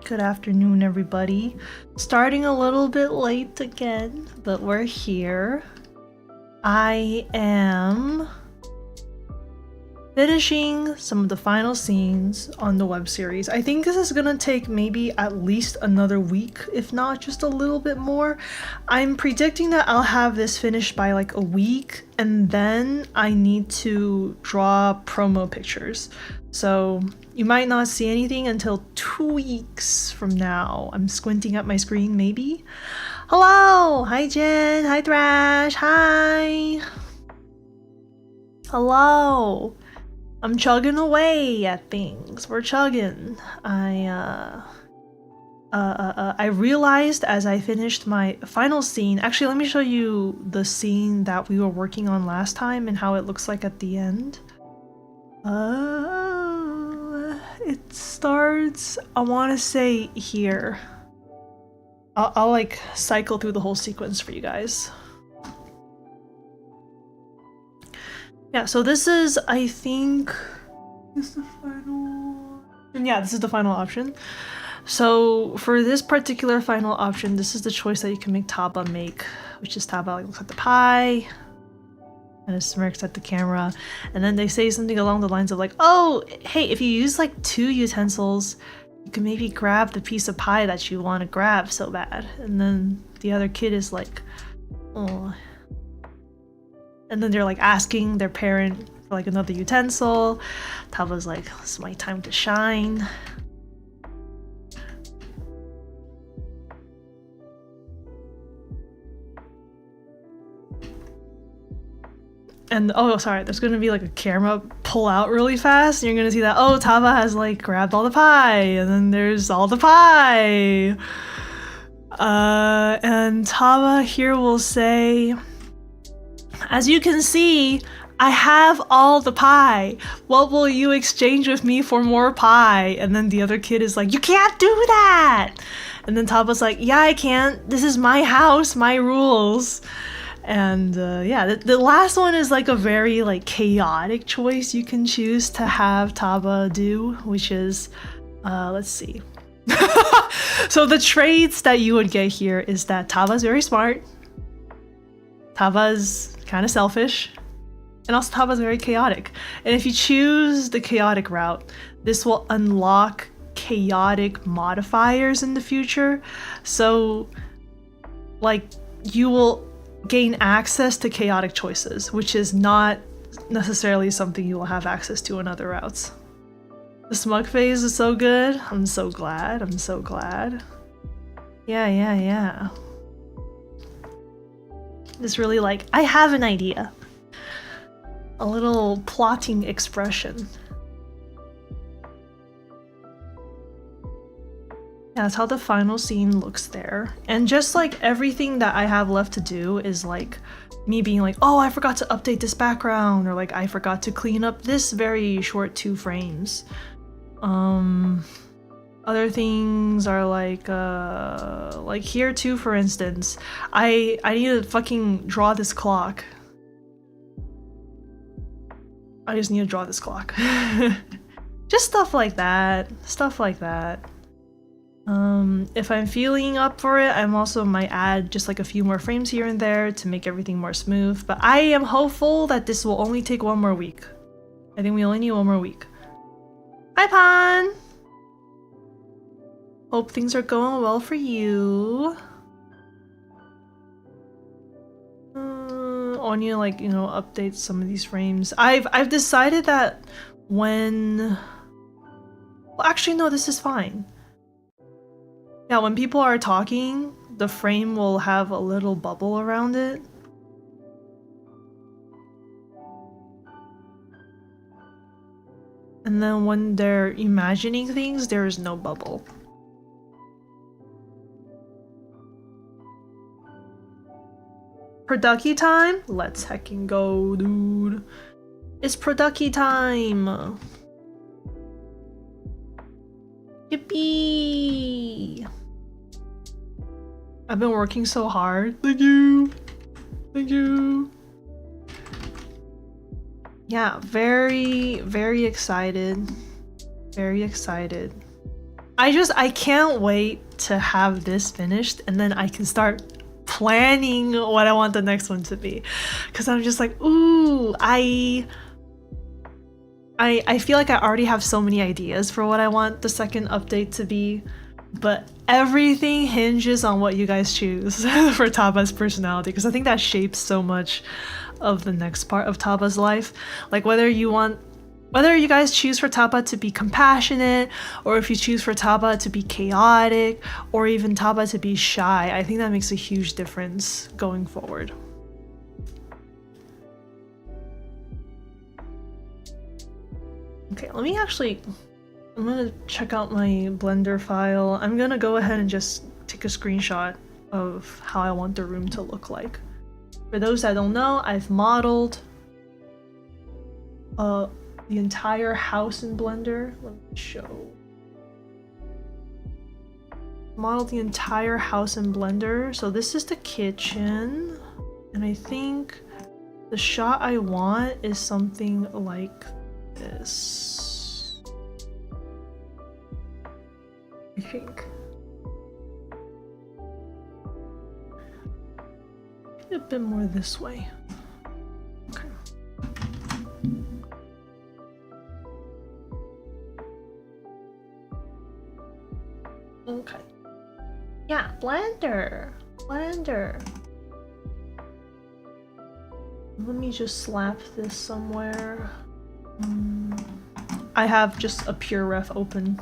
Good afternoon, everybody. Starting a little bit late again, but we're here. I am finishing some of the final scenes on the web series. I think this is gonna take maybe at least another week, if not just a little bit more. I'm predicting that I'll have this finished by like a week, and then I need to draw promo pictures. So you might not see anything until 2 weeks from now. I'm squinting at my screen, maybe. Hello! Hi Jen! Hi Thrash! Hi! Hello! I'm chugging away at things. We're chugging. I realized as I finished my final scene. Actually, let me show you the scene that we were working on last time and how it looks like at the end. It starts, I want to say here. I'll like cycle through the whole sequence for you guys. Yeah, so this is, I think, is the final... Yeah, this is the final option. So for this particular final option, this is the choice that you can make Taba make, which is Taba looks at the pie, and it smirks at the camera, and then they say something along the lines of like, oh, hey, if you use like 2 utensils, you can maybe grab the piece of pie that you want to grab so bad. And then the other kid is like, oh. And then they're like asking their parent for like another utensil. Taba's like, it's my time to shine. And oh, sorry, there's gonna be like a camera pull out really fast, and you're gonna see that, oh, Taba has like grabbed all the pie, and then there's all the pie. And Taba here will say, as you can see, I have all the pie. What will you exchange with me for more pie? And then the other kid is like, you can't do that! And then Taba's like, yeah, I can't. This is my house, my rules. And yeah, the last one is like a very like chaotic choice you can choose to have Taba do, which is, let's see. So the traits that you would get here is that Taba's very smart, Taba's kind of selfish, and also Taba's very chaotic. And if you choose the chaotic route, this will unlock chaotic modifiers in the future. So like you will gain access to chaotic choices, which is not necessarily something you will have access to in other routes. The smug phase is so good. I'm so glad. I'm so glad. Yeah. It's really like, I have an idea. A little plotting expression. Yeah, that's how the final scene looks there. And just like everything that I have left to do is like me being like, oh, I forgot to update this background, or like I forgot to clean up this very short 2 frames. Other things are like here too, for instance, I need to fucking draw this clock. I just need to draw this clock. Just stuff like that. Stuff like that. If I'm feeling up for it, I'm also might add just like a few more frames here and there to make everything more smooth, but I am hopeful that this will only take 1 more week. I think we only need 1 more week. Hi Pan! Hope things are going well for you. I need to like, you know, update some of these frames. I've decided that when... Well, actually no, this is fine. Yeah, when people are talking, the frame will have a little bubble around it. And then when they're imagining things, there is no bubble. Producky time? Let's heckin' go, dude. It's producky time! Yippee! I've been working so hard. Thank you! Thank you! Yeah, very, very excited. Very excited. I can't wait to have this finished, and then I can start planning what I want the next one to be. Because I'm just like, ooh, I feel like I already have so many ideas for what I want the second update to be, but everything hinges on what you guys choose for Taba's personality, because I think that shapes so much of the next part of Taba's life. Like whether you guys choose for Taba to be compassionate, or if you choose for Taba to be chaotic, or even Taba to be shy, I think that makes a huge difference going forward. Okay, I'm gonna check out my Blender file. I'm gonna go ahead and just take a screenshot of how I want the room to look like. For those that don't know, I've modeled the entire house in Blender. Let me show. Modeled the entire house in Blender. So this is the kitchen, and I think the shot I want is something like this. I think. A bit more this way. Okay. Okay. Yeah, Blender. Let me just slap this somewhere. I have just a pure ref open.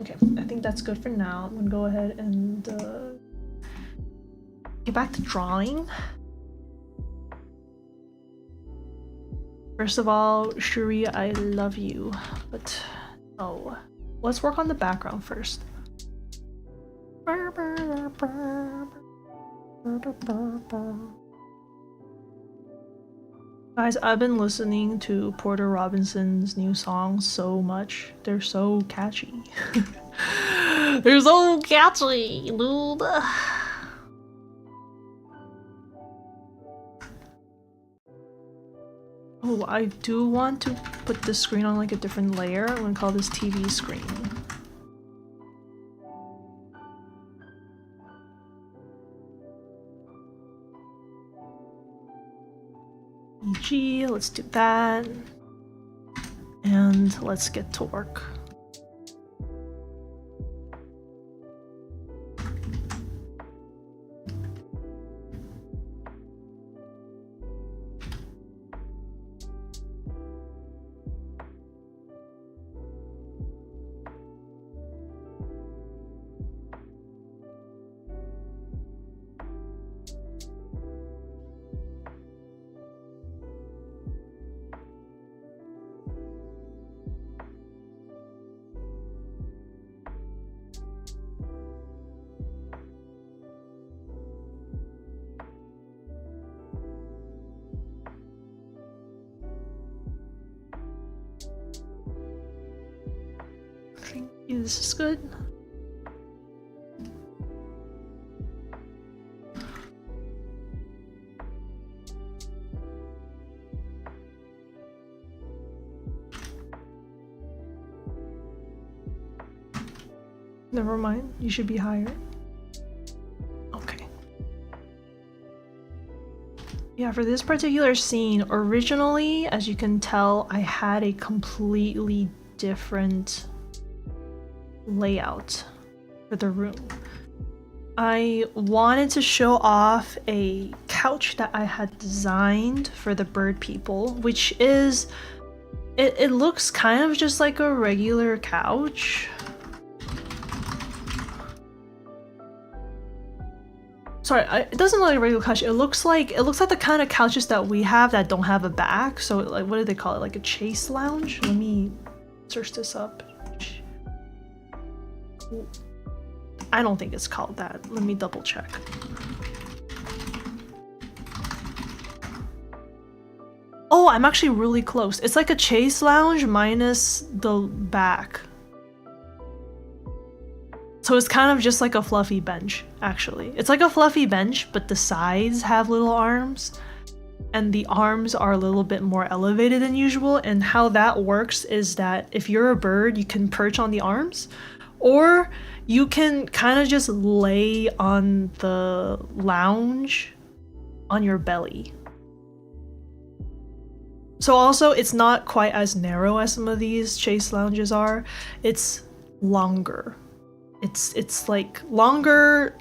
Okay, I think that's good for now. I'm gonna go ahead and get back to drawing. First of all, Shuri, I love you, but oh, let's work on the background first. Guys, I've been listening to Porter Robinson's new songs so much. They're so catchy. They're so catchy, dude. Oh, I do want to put this screen on like a different layer. I'm gonna call this TV screen. EG, let's do that. And let's get to work. This is good. Never mind, you should be higher. Okay. Yeah, for this particular scene, originally, as you can tell, I had a completely different layout for the room. I wanted to show off a couch that I had designed for the bird people, which is, it looks kind of just like a regular couch. Sorry, it doesn't look like a regular couch. It looks like the kind of couches that we have that don't have a back. So like, what do they call it? Like a chase lounge? Let me search this up. I don't think it's called that. Let me double check. Oh, I'm actually really close. It's like a chase lounge minus the back. So it's kind of just like a fluffy bench, actually. It's like a fluffy bench, but the sides have little arms. and the arms are a little bit more elevated than usual. And how that works is that if you're a bird, you can perch on the arms, or you can kind of just lay on the lounge on your belly. So also, it's not quite as narrow as some of these chase lounges are. It's longer. It's like longer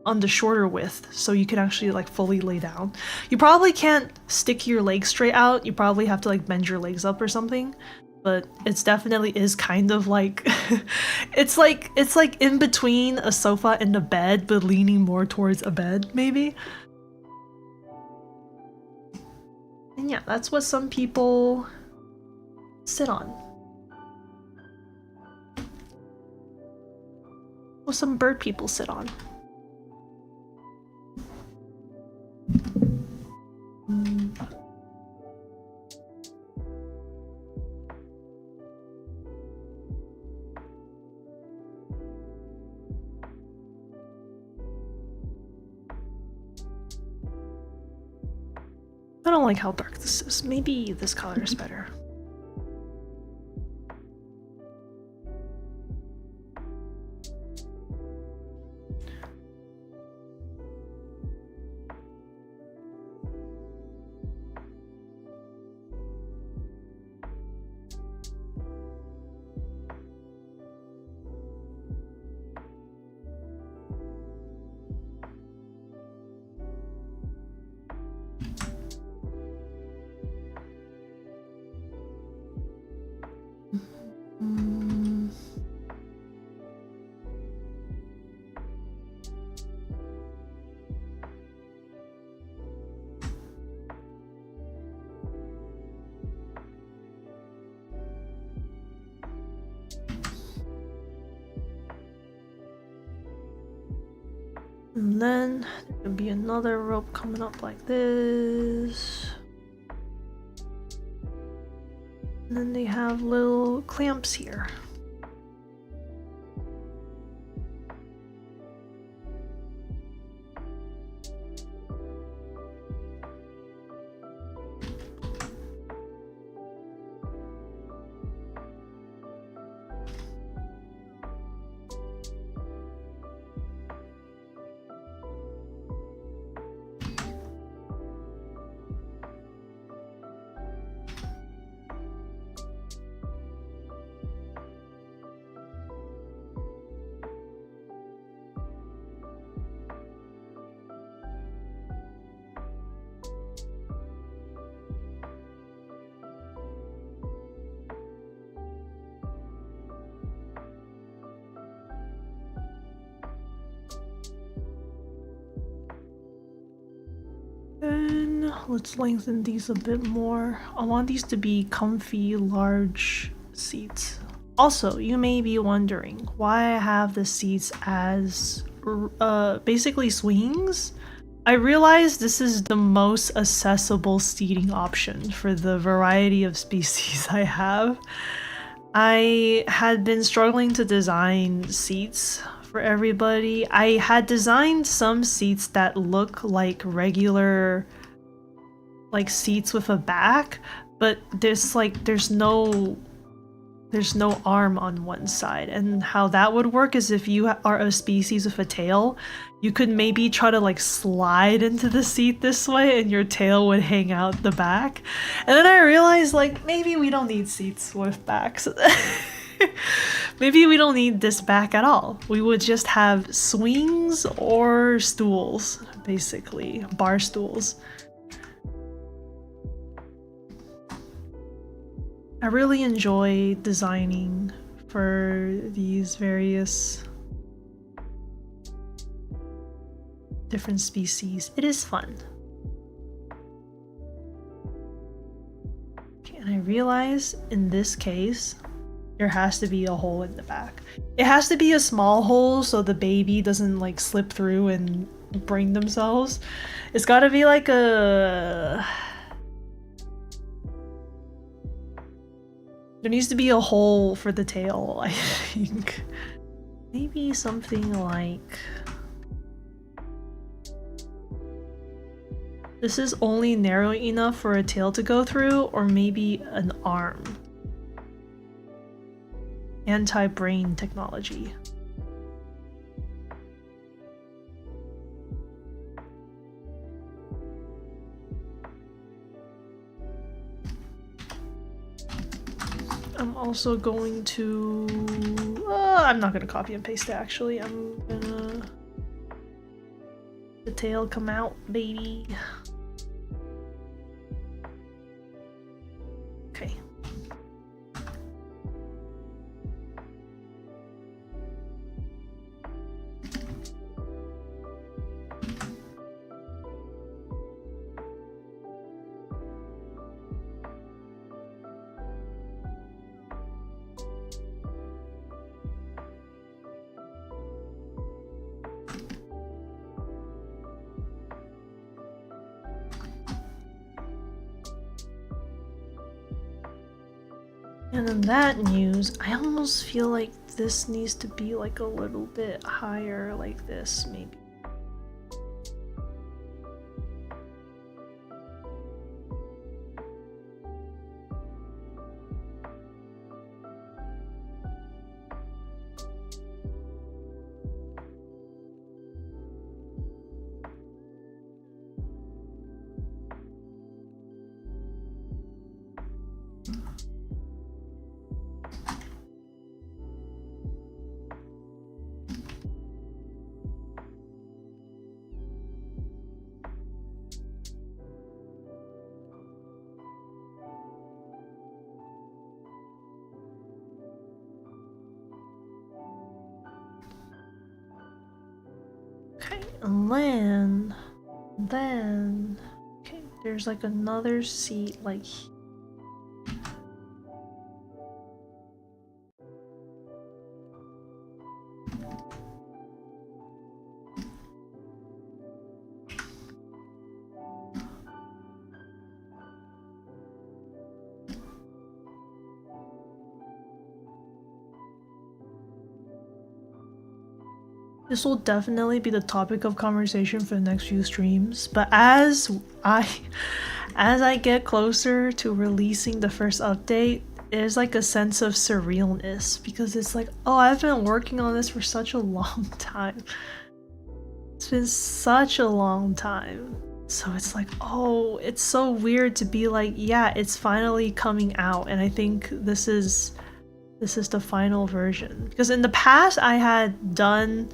on the shorter width, so you can actually like fully lay down. You probably can't stick your legs straight out. You probably have to like bend your legs up or something. But it's definitely is kind of like it's like in between a sofa and a bed, but leaning more towards a bed, maybe. And yeah, that's what some people sit on. What some bird people sit on. I don't like how dark this is. Maybe this color is better. And then there can be another rope coming up like this. And then they have little clamps here. And let's lengthen these a bit more. I want these to be comfy, large seats. Also, you may be wondering why I have the seats as basically swings. I realize this is the most accessible seating option for the variety of species I have. I had been struggling to design seats for everybody. I had designed some seats that look like regular like seats with a back, but there's no arm on one side. And how that would work is if you are a species with a tail, you could maybe try to like slide into the seat this way and your tail would hang out the back. And then I realized like maybe we don't need seats with backs. Maybe we don't need this back at all. We would just have swings or stools, basically, bar stools. I really enjoy designing for these various different species. It is fun. Okay, and I realize in this case, there has to be a hole in the back. It has to be a small hole so the baby doesn't like slip through and brain themselves. It's gotta be like a... There needs to be a hole for the tail, I think. Maybe something like... This is only narrow enough for a tail to go through, or maybe an arm. Anti-brain technology. I'm also going to... I'm not gonna copy and paste it actually. I'm gonna... The tail come out, baby. Okay. And in that news, I almost feel like this needs to be like a little bit higher, like this, maybe. And then, okay, there's like another seat like this will definitely be the topic of conversation for the next few streams, but as I get closer to releasing the first update, there's like a sense of surrealness because it's like, oh, I've been working on this for such a long time. It's been such a long time. So it's like, oh, it's so weird to be like, yeah, it's finally coming out, and I think this is the final version. Because in the past I had done,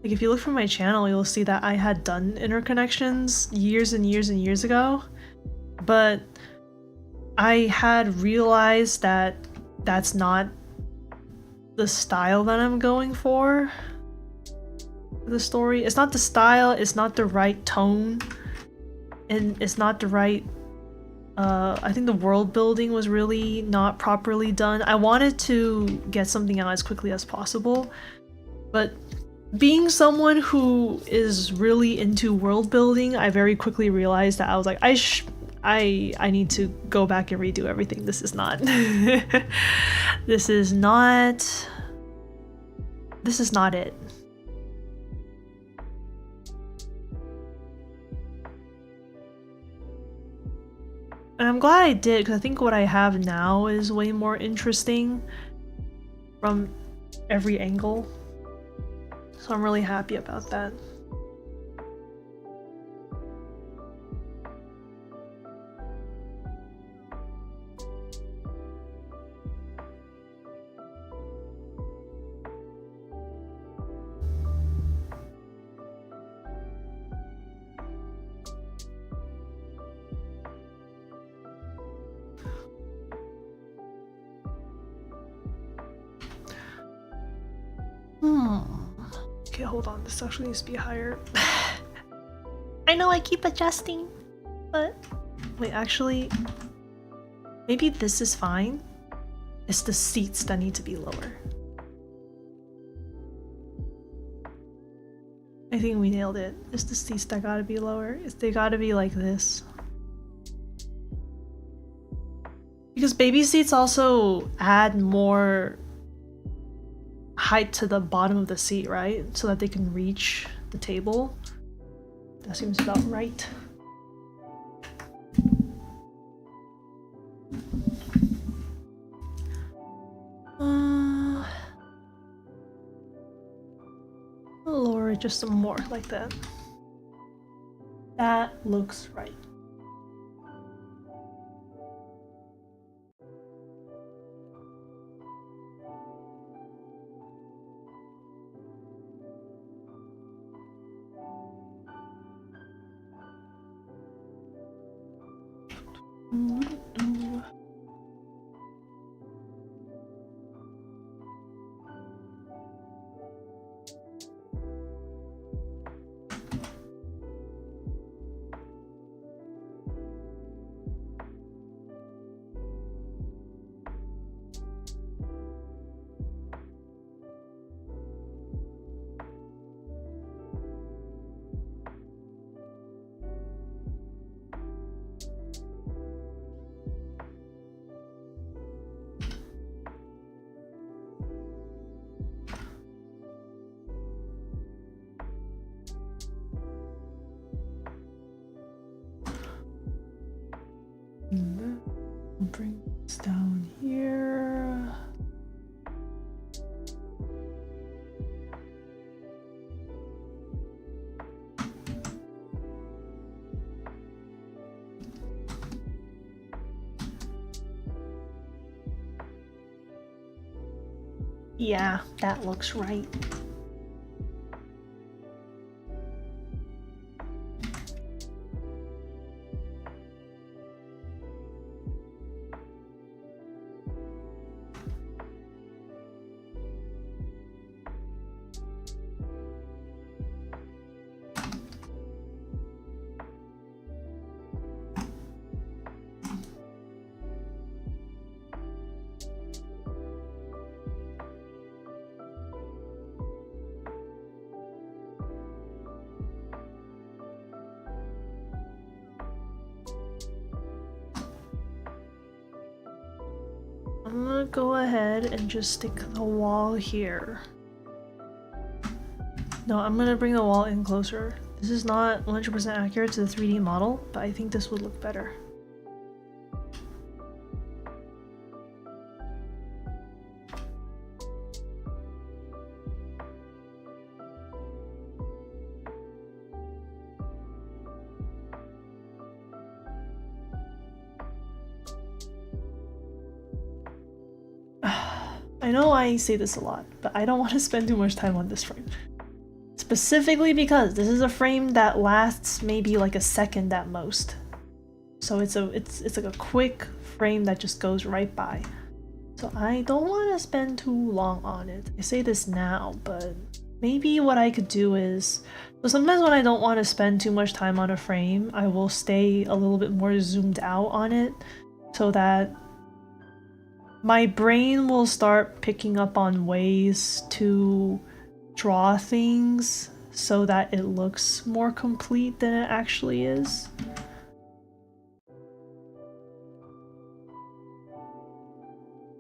like if you look from my channel, you'll see that I had done Interconnections years and years and years ago, but I had realized that that's not the style that I'm going for the story. It's not the style, it's not the right tone, and it's not the right I think the world building was really not properly done. I wanted to get something out as quickly as possible, but being someone who is really into world building, I very quickly realized that I was like, I need to go back and redo everything. This is not this is not it. And I'm glad I did, because I think what I have now is way more interesting from every angle. So I'm really happy about that. Okay, hold on. This actually needs to be higher. I know I keep adjusting, but... Wait, actually... Maybe this is fine. It's the seats that need to be lower. I think we nailed it. It's the seats that gotta be lower. They gotta be like this. Because baby seats also add more height to the bottom of the seat, right? So that they can reach the table. That seems about right. Lower it just some more, like that. That looks right. Bring this down here. Yeah, that looks right. I'm gonna go ahead and just stick the wall here. No, I'm gonna bring the wall in closer. This is not 100% accurate to the 3D model, but I think this would look better. I know I say this a lot, but I don't want to spend too much time on this frame. Specifically because this is a frame that lasts maybe like a second at most. So it's like a quick frame that just goes right by. So I don't want to spend too long on it. I say this now, but maybe what I could do is, so sometimes when I don't want to spend too much time on a frame, I will stay a little bit more zoomed out on it so that my brain will start picking up on ways to draw things so that it looks more complete than it actually is.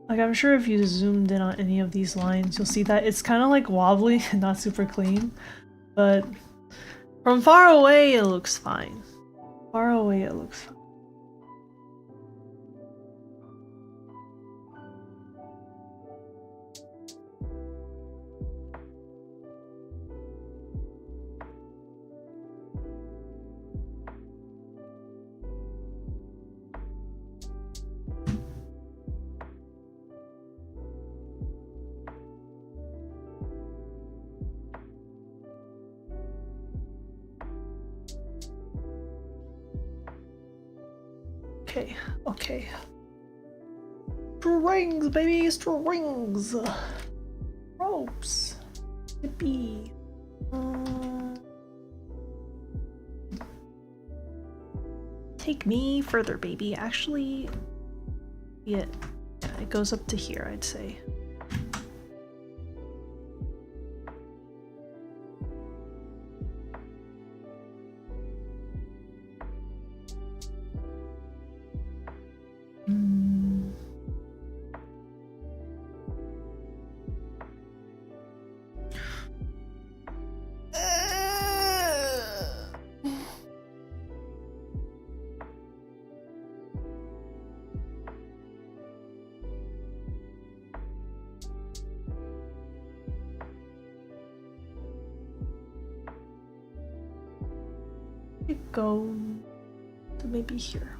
Like, I'm sure if you zoomed in on any of these lines, you'll see that it's kind of like wobbly and not super clean, but from far away it looks fine. Far away it looks fine. Okay. Strings, baby, strings! Ropes! Yippee! Take me further, baby. Actually, yeah, it goes up to here, I'd say. It go to maybe here.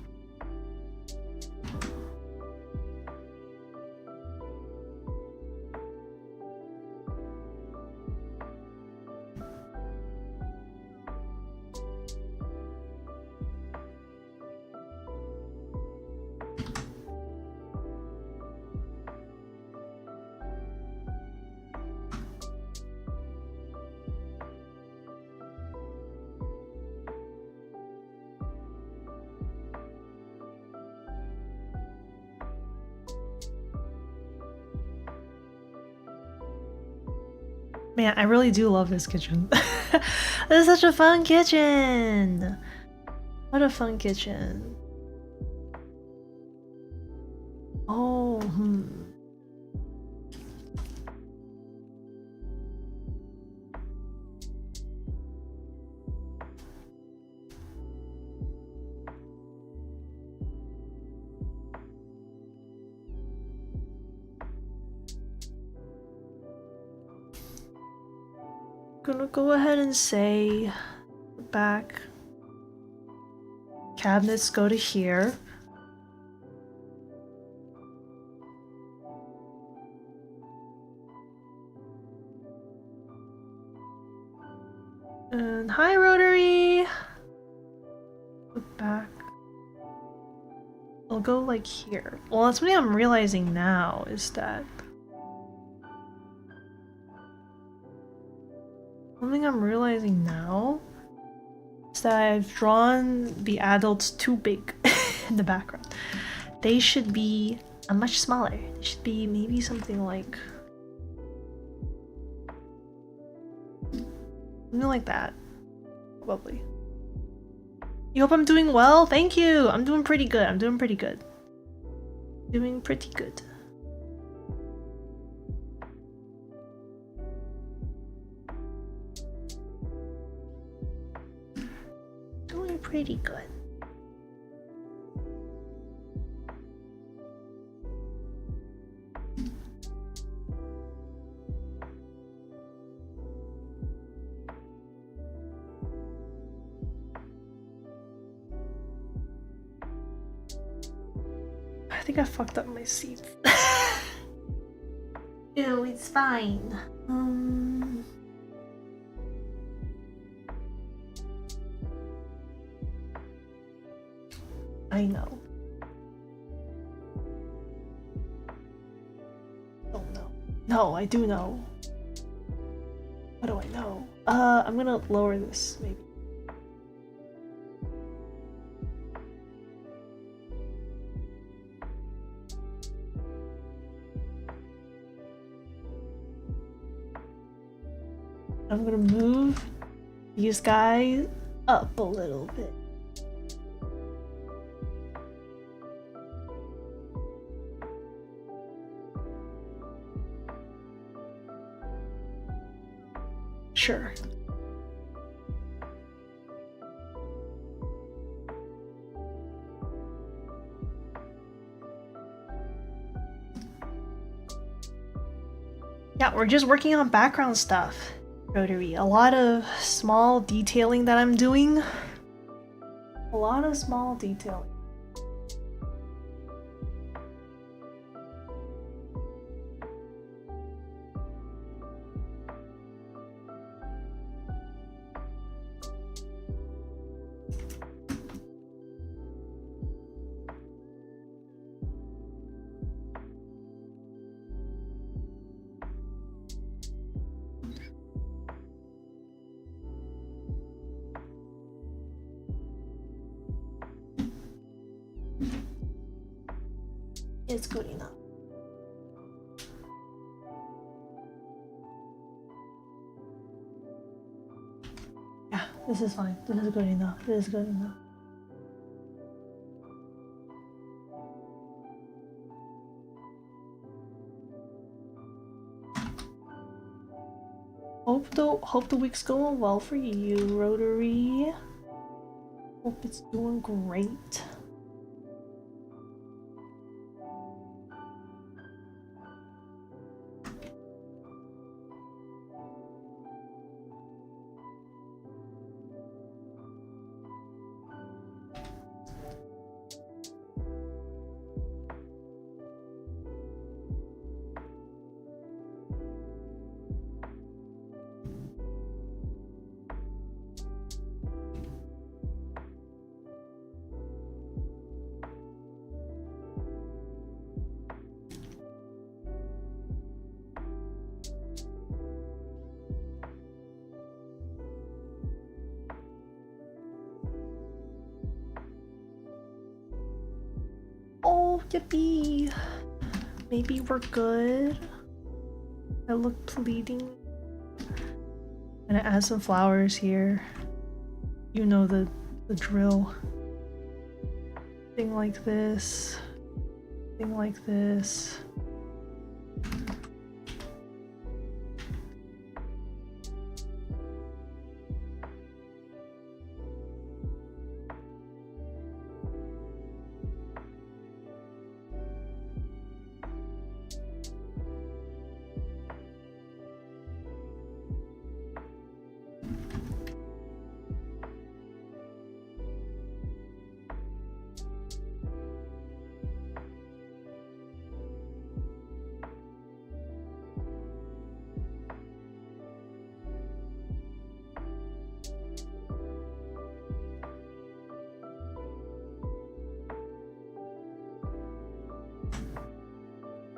Man, I really do love this kitchen. This is such a fun kitchen! What a fun kitchen. Oh, Gonna go ahead and say back cabinets go to here. And hi, Rotary! Go back. I'll go like here. Well, that's something I'm realizing now is that I've drawn the adults too big in the background. They should be much smaller. They should be maybe something like that, probably. You hope I'm doing well? Thank you! I'm doing pretty good. Doing pretty good. Doing pretty good. I think I fucked up my seats. Ew, it's fine. I know. Don't know. No, I do know. What do I know? I'm gonna lower this, maybe. I'm gonna move these guys up a little bit. Sure. Yeah, we're just working on background stuff, Rotary. A lot of small detailing that I'm doing. A lot of small detailing. It's good enough. Yeah, this is fine. This is good enough. This is good enough. Hope the week's going well for you, Rotary. Hope it's doing great. yippee! Maybe we're good. I look pleading. Gonna add some flowers here. You know the drill. Thing like this. Thing like this.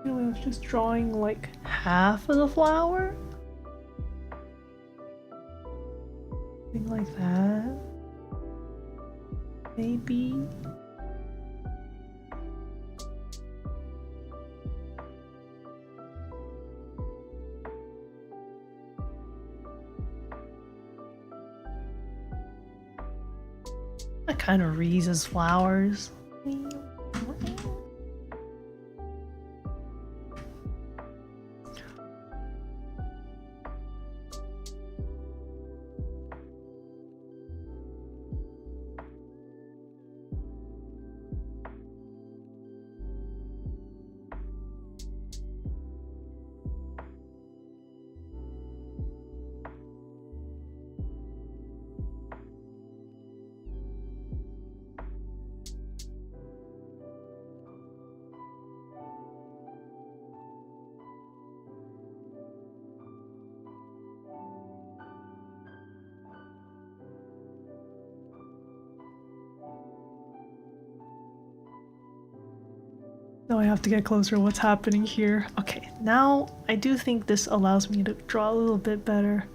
I was just drawing like half of the flower. Something like that. Maybe. That kind of reads as flowers. Now I have to get closer to what's happening here. Okay, now I do think this allows me to draw a little bit better.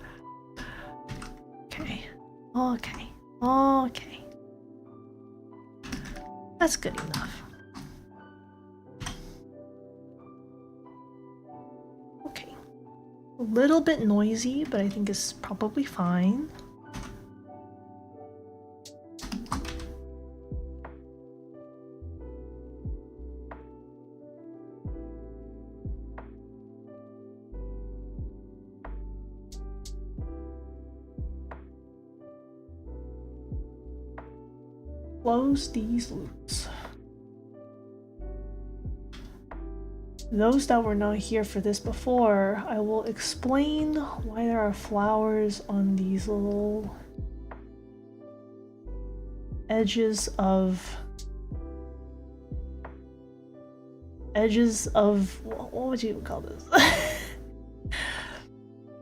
Okay, okay, okay. That's good enough. Okay. A little bit noisy, but I think it's probably fine. Close these loops. Those that were not here for this before, I will explain why there are flowers on these little edges of what would you call this?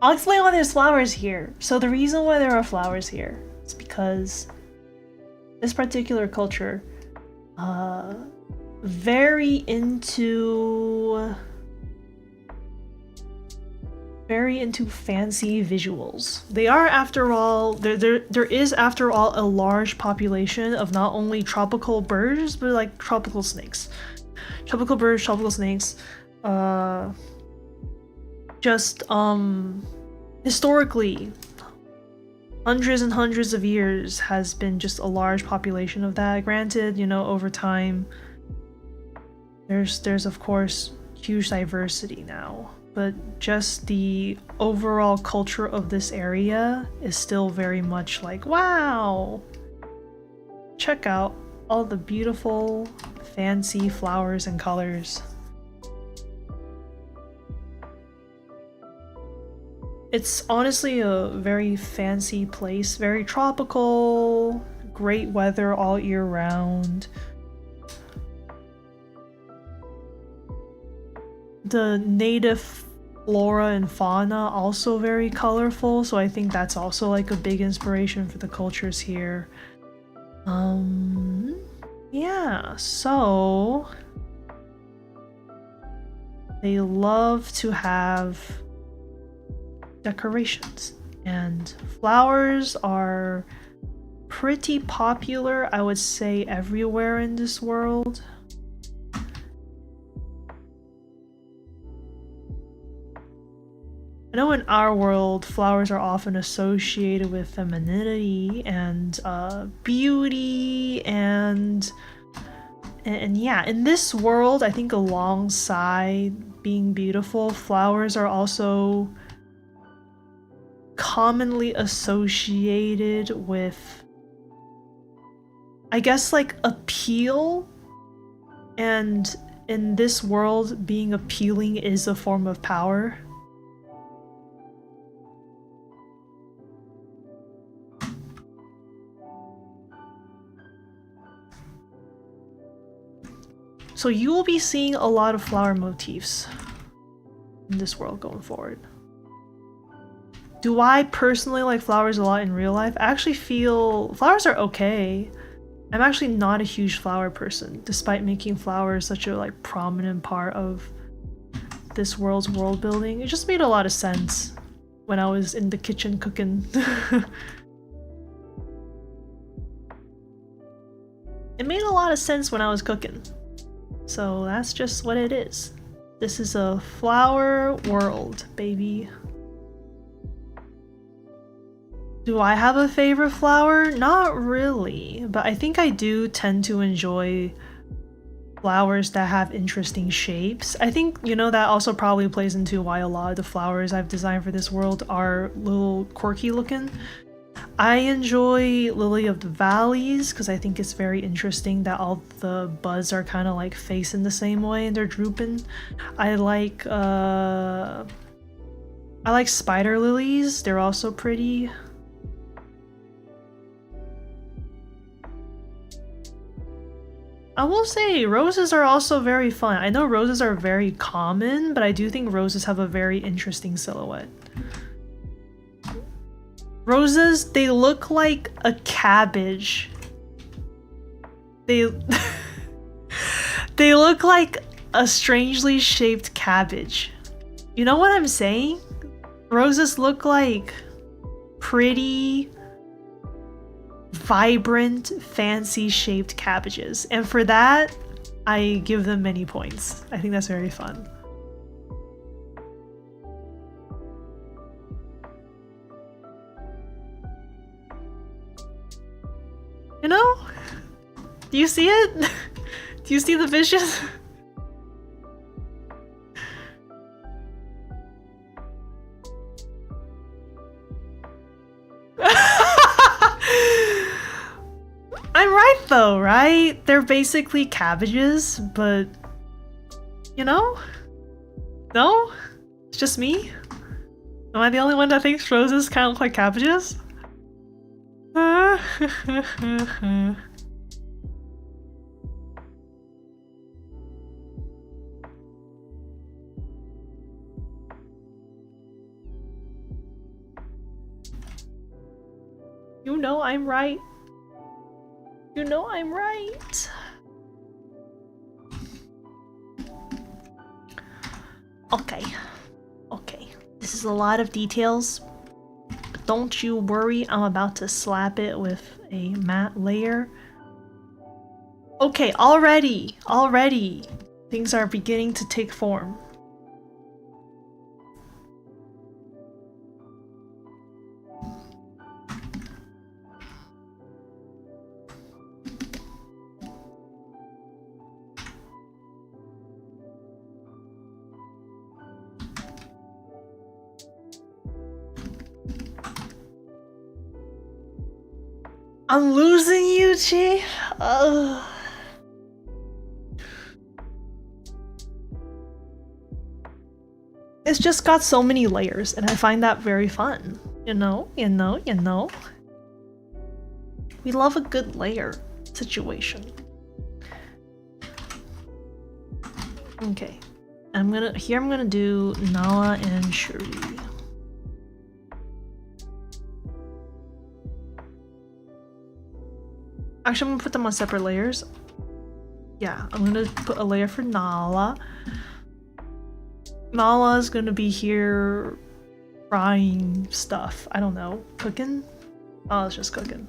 I'll explain why there's flowers here. So the reason why there are flowers here is because this particular culture, very into fancy visuals. They are, after all, there is after all a large population of not only tropical birds but like tropical snakes, tropical birds, tropical snakes. Just historically, hundreds and hundreds of years has been just a large population of that. Granted, you know, over time there's of course huge diversity now, but just the overall culture of this area is still very much like, wow, check out all the beautiful fancy flowers and colors. It's honestly a very fancy place, very tropical, great weather all year round. The native flora and fauna also very colorful, so I think that's also like a big inspiration for the cultures here. Yeah, so they love to have decorations, and flowers are pretty popular, I would say, everywhere in this world. I know in our world, flowers are often associated with femininity and beauty and yeah, in this world, I think alongside being beautiful, flowers are also commonly associated with, I guess, like appeal. And in this world, being appealing is a form of power. So you will be seeing a lot of flower motifs in this world going forward. Do I personally like flowers a lot in real life? I actually feel flowers are okay. I'm actually not a huge flower person, despite making flowers such a like prominent part of this world's world building. It just made a lot of sense when I was in the kitchen cooking. It made a lot of sense when I was cooking. So that's just what it is. This is a flower world, baby. Do I have a favorite flower? Not really, but I think I do tend to enjoy flowers that have interesting shapes. I think, you know, that also probably plays into why a lot of the flowers I've designed for this world are little quirky looking. I enjoy Lily of the Valleys because I think it's very interesting that all the buds are kind of like facing the same way and they're drooping. I like spider lilies. They're also pretty. I will say roses are also very fun. I know roses are very common, but I do think roses have a very interesting silhouette. Roses, they look like a cabbage. They they look like a strangely shaped cabbage. You know what I'm saying? Roses look like pretty, vibrant, fancy shaped cabbages. And for that, I give them many points. I think that's very fun. You know? Do you see it? Do you see the vision? I'm right though, right? They're basically cabbages, but you know? No? It's just me? Am I the only one that thinks roses kind of look like cabbages? You know I'm right. You know I'm right. Okay. Okay. This is a lot of details. But don't you worry, I'm about to slap it with a matte layer. Okay, already things are beginning to take form. I'm losing you, Chi. It's just got so many layers, and I find that very fun. You know. We love a good layer situation. Okay. I'm gonna do Nala and Shuri. Actually, I'm gonna put them on separate layers. Yeah, I'm gonna put a layer for Nala. Nala is gonna be here frying stuff. I don't know. Cooking? Oh, it's just cooking.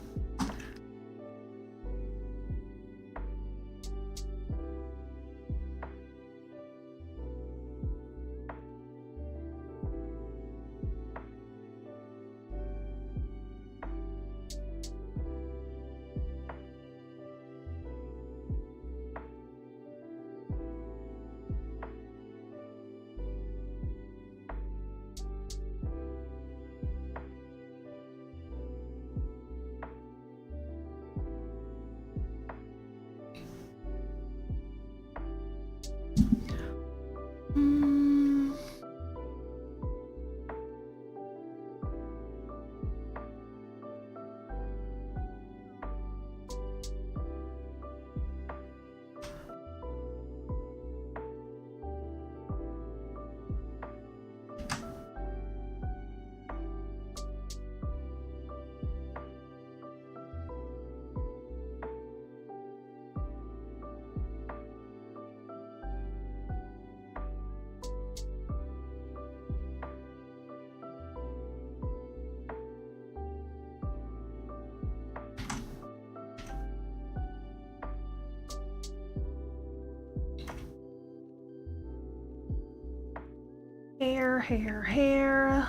Hair, hair, hair.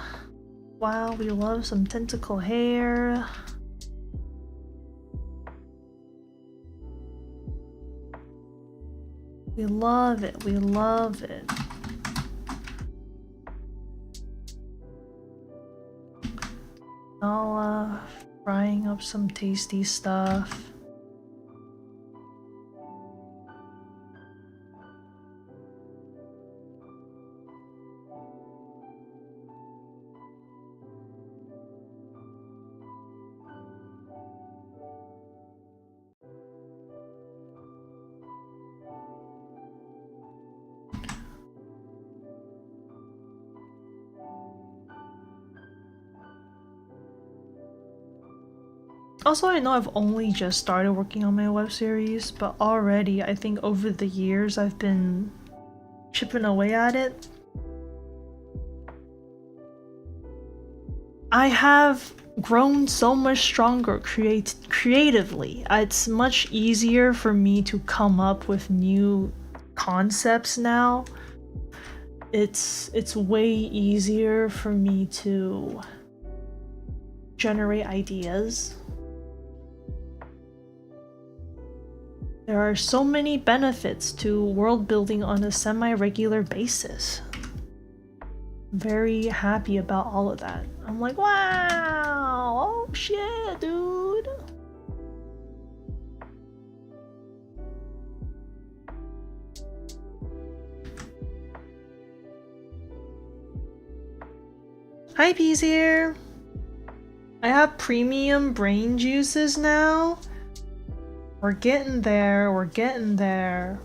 Wow, we love some tentacle hair. We love it, we love it. Nala frying up some tasty stuff. Also, I know I've only just started working on my web series, but already I think over the years I've been chipping away at it. I have grown so much stronger creatively. It's much easier for me to come up with new concepts now. It's way easier for me to generate ideas. There are so many benefits to world building on a semi-regular basis. I'm very happy about all of that. I'm like, wow! Oh shit, dude! Hi, Peas here! I have premium brain juices now. We're getting there, we're getting there.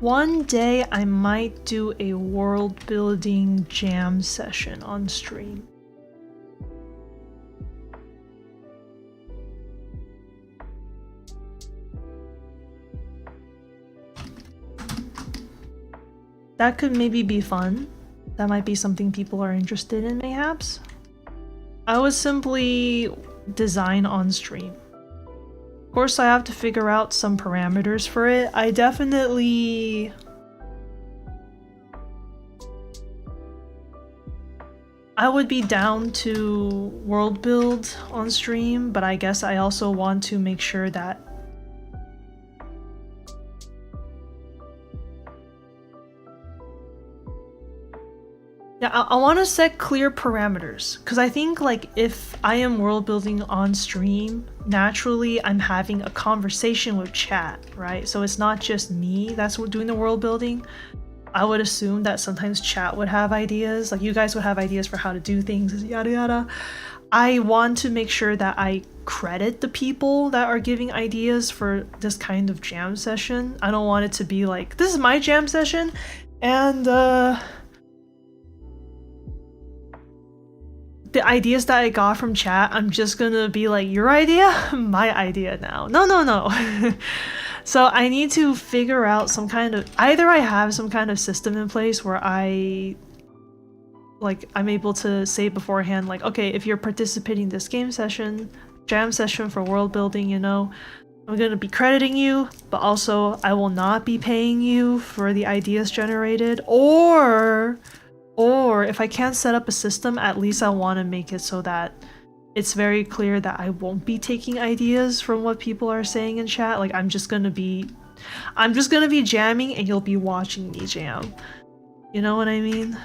One day I might do a world building jam session on stream. That could maybe be fun. That might be something people are interested in, mayhaps. I would simply design on stream. Of course, I have to figure out some parameters for it. I would be down to world build on stream, but I guess I also want to make sure that I want to set clear parameters, because I think like if I am world building on stream, naturally I'm having a conversation with chat, right? So it's not just me that's doing the world building. I would assume that sometimes chat would have ideas, like you guys would have ideas for how to do things, yada yada. I want to make sure that I credit the people that are giving ideas for this kind of jam session. I don't want it to be like, this is my jam session, and the ideas that I got from chat, I'm just gonna be like, your idea? My idea now. No, no, no. So I need to figure out some kind of, either I have some kind of system in place where I'm able to say beforehand, like, okay, if you're participating in this game session, jam session for world building, you know, I'm gonna be crediting you, but also I will not be paying you for the ideas generated, or if I can't set up a system, at least I want to make it so that it's very clear that I won't be taking ideas from what people are saying in chat. Like I'm just gonna be jamming and you'll be watching me jam. You know what I mean?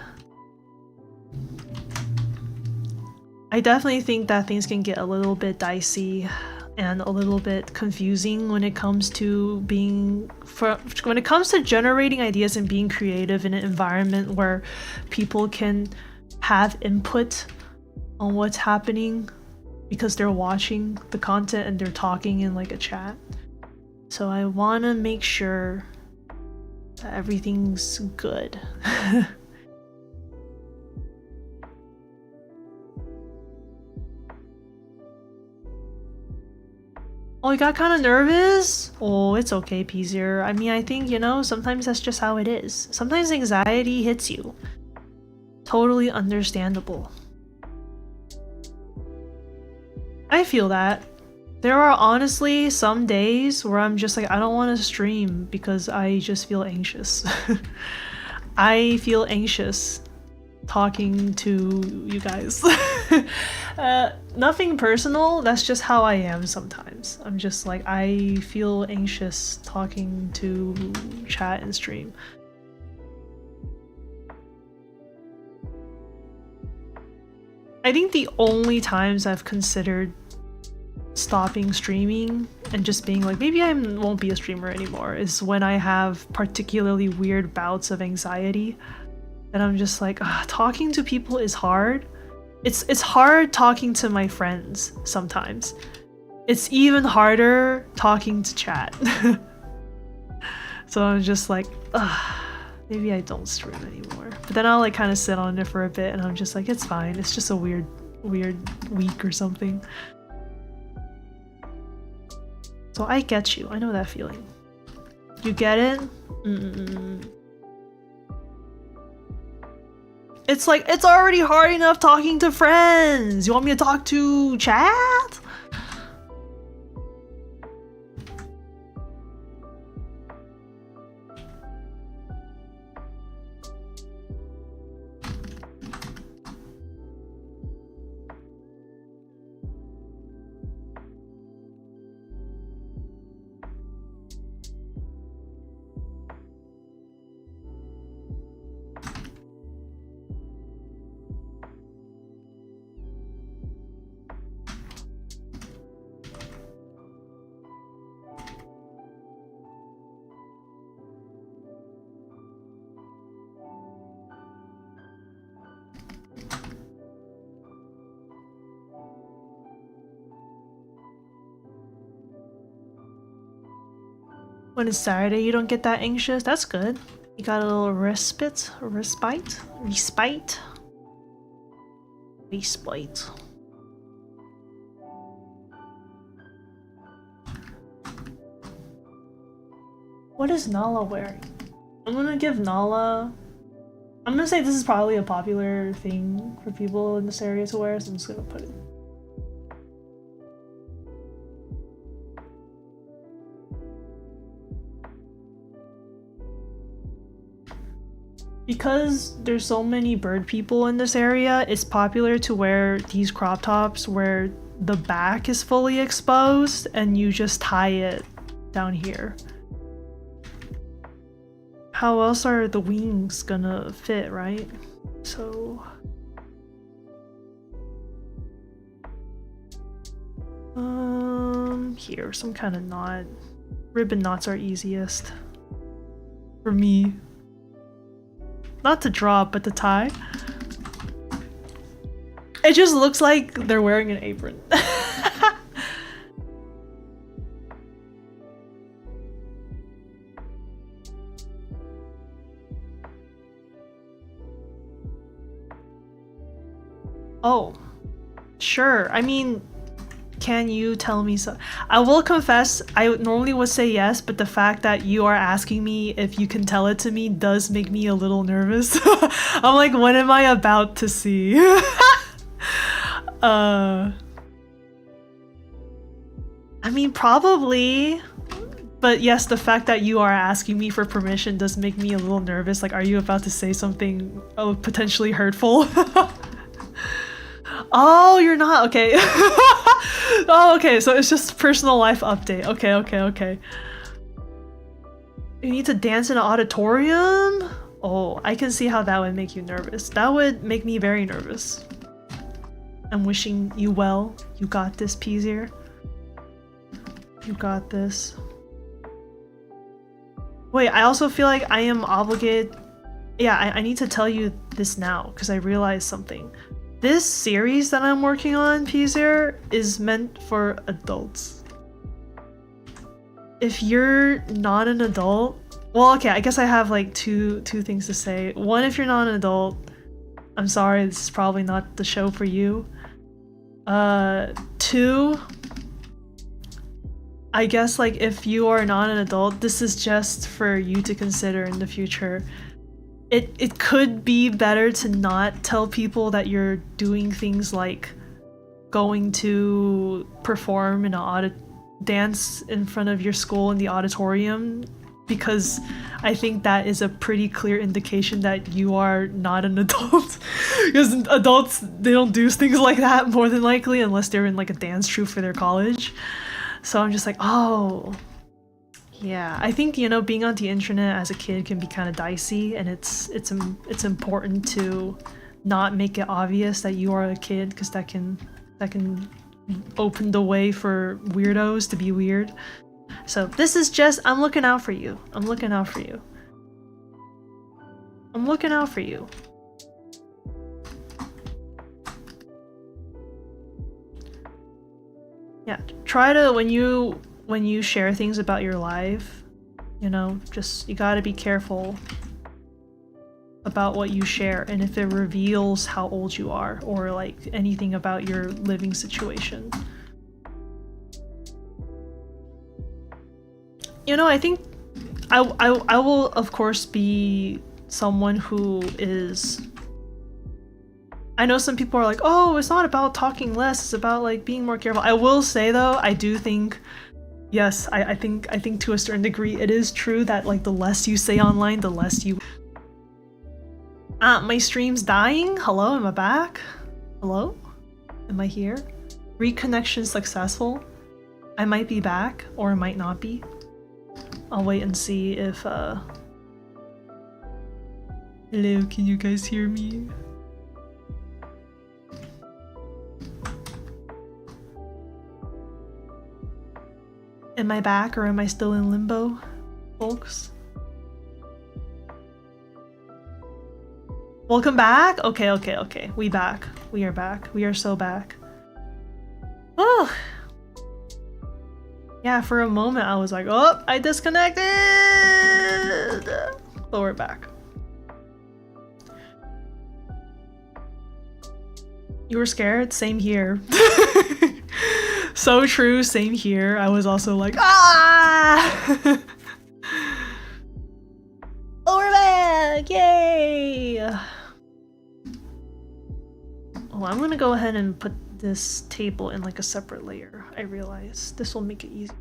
I definitely think that things can get a little bit dicey and a little bit confusing when it comes to generating ideas and being creative in an environment where people can have input on what's happening because they're watching the content and they're talking in like a chat. So I want to make sure that everything's good. Oh, you got kind of nervous? Oh, it's okay, Peasier. I mean, I think, you know, sometimes that's just how it is. Sometimes anxiety hits you. Totally understandable. I feel that. There are honestly some days where I'm just like, I don't want to stream because I just feel anxious. I feel anxious talking to you guys. Nothing personal, that's just how I am sometimes. I'm just like, I feel anxious talking to chat and stream. I think the only times I've considered stopping streaming and just being like, maybe I won't be a streamer anymore, is when I have particularly weird bouts of anxiety. And I'm just like, talking to people is hard. It's hard talking to my friends sometimes. It's even harder talking to chat. So I'm just like, maybe I don't stream anymore. But then I'll like kind of sit on it for a bit and I'm just like, it's fine. It's just a weird week or something. So I get you. I know that feeling. You get it? It's like, it's already hard enough talking to friends. You want me to talk to chat? When it's Saturday, you don't get that anxious. That's good. You got a little respite. What is Nala wearing? I'm gonna give Nala... I'm gonna say this is probably a popular thing for people in this area to wear, so I'm just gonna put it. Because there's so many bird people in this area, it's popular to wear these crop tops where the back is fully exposed and you just tie it down here. How else are the wings gonna fit, right? So... here, some kind of knot. Ribbon knots are easiest. For me. Not to drop, but to tie. It just looks like they're wearing an apron. Oh, sure. I mean, can you tell me so? I will confess, I normally would say yes, but the fact that you are asking me if you can tell it to me does make me a little nervous. I'm like, what am I about to see? I mean, probably. But yes, the fact that you are asking me for permission does make me a little nervous. Like, are you about to say something potentially hurtful? Oh, you're not? Okay. Oh, okay, so it's just personal life update. Okay. You need to dance in an auditorium? Oh, I can see how that would make you nervous. That would make me very nervous. I'm wishing you well. You got this, Peasier. You got this. Wait, I also feel like I am obligated... Yeah, I need to tell you this now, because I realized something. This series that I'm working on, Peasier, is meant for adults. If you're not an adult... Well, okay, I guess I have like two things to say. One, if you're not an adult, I'm sorry, this is probably not the show for you. Two, I guess like if you are not an adult, this is just for you to consider in the future. It could be better to not tell people that you're doing things like going to perform in a dance in front of your school in the auditorium, because I think that is a pretty clear indication that you are not an adult. Because adults, they don't do things like that more than likely unless they're in like a dance troupe for their college. So I'm just like, oh, yeah. I think, you know, being on the internet as a kid can be kind of dicey, and it's important to not make it obvious that you are a kid, because that can open the way for weirdos to be weird. So this is just, I'm looking out for you. I'm looking out for you. I'm looking out for you. Yeah, try to, when you share things about your life, you know, just, you gotta be careful about what you share, and if it reveals how old you are or like anything about your living situation. You know, I think I will of course be someone who is, I know some people are like, oh, it's not about talking less, it's about like being more careful. I will say though, I do think, yes, I think to a certain degree it is true that like the less you say online, the less you... my stream's dying? Hello, am I back? Hello? Am I here? Reconnection successful? I might be back, or I might not be. I'll wait and see if, Hello, can you guys hear me? Am I back, or am I still in limbo, folks? Welcome back? Okay. We back. We are back. We are so back. Oh! Yeah, for a moment I was like, oh, I disconnected! But we're back. You were scared? Same here. So true, same here. I was also like, ah! Oh, we're back! Yay! Oh, I'm gonna go ahead and put this table in like a separate layer. I realize this will make it easy.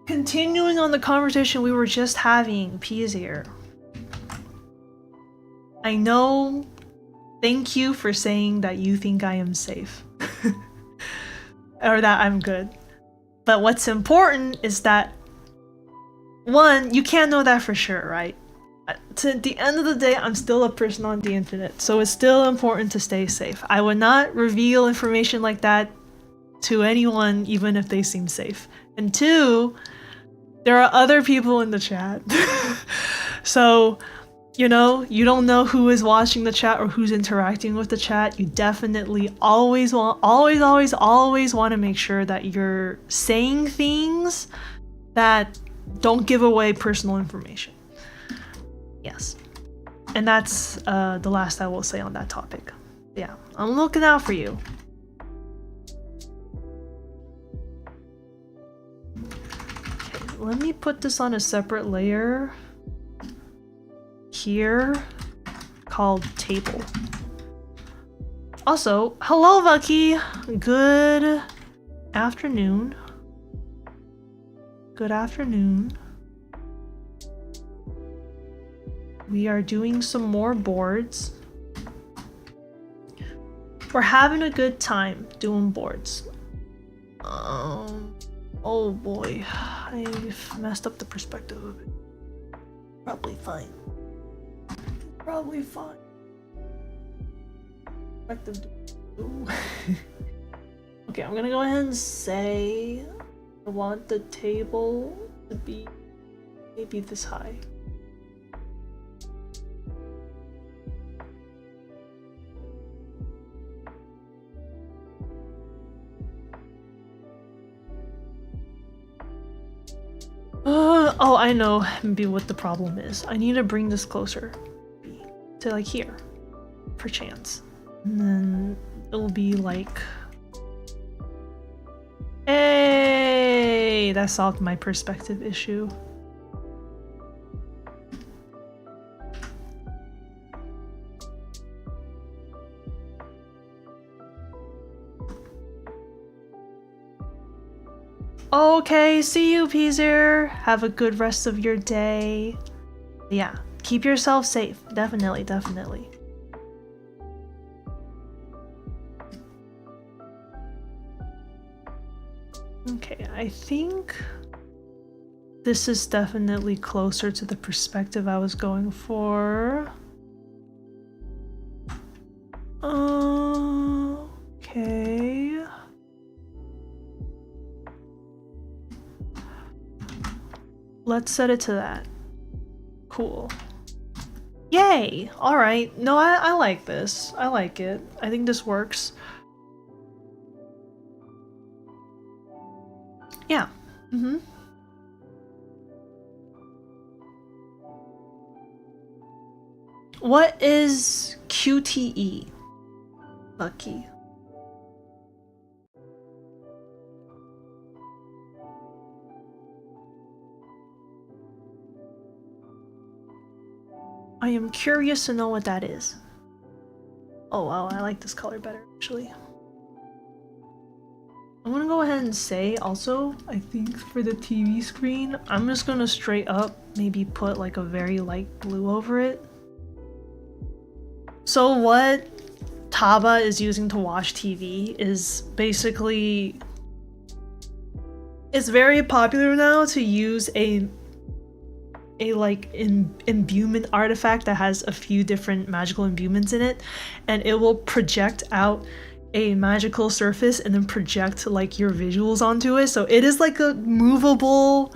Continuing on the conversation we were just having, P's here. I know, thank you for saying that you think I am safe. Or that I'm good. But what's important is that, one, you can't know that for sure, right? To the end of the day, I'm still a person on the internet, so it's still important to stay safe. I would not reveal information like that to anyone, even if they seem safe. And two, there are other people in the chat. So, you know, you don't know who is watching the chat or who's interacting with the chat. You definitely always want to make sure that you're saying things that don't give away personal information. Yes. And that's the last I will say on that topic. Yeah, I'm looking out for you. Okay, let me put this on a separate layer here called table. Also, hello Vucky! Good afternoon. Good afternoon. We are doing some more boards. We're having a good time doing boards. Oh boy, I've messed up the perspective of it. Probably fine. Probably fine. Perspective. Okay, I'm gonna go ahead and say I want the table to be maybe this high. Oh, I know maybe what the problem is. I need to bring this closer to like here, perchance. And then it'll be like... Hey! That solved my perspective issue. Okay, see you, Peaser. Have a good rest of your day. Yeah, keep yourself safe. Definitely, definitely. Okay, I think this is definitely closer to the perspective I was going for. Okay. Let's set it to that. Cool. Yay! Alright. No, I like this. I like it. I think this works. Yeah. Mm-hmm. What is QTE? Lucky. I am curious to know what that is. Oh wow, I like this color better actually. I'm gonna go ahead and say also, I think for the TV screen, I'm just gonna straight up maybe put like a very light blue over it. So what Taba is using to watch TV is basically, it's very popular now to use a like imbuement artifact that has a few different magical imbuements in it, and it will project out a magical surface and then project like your visuals onto it. So it is like a movable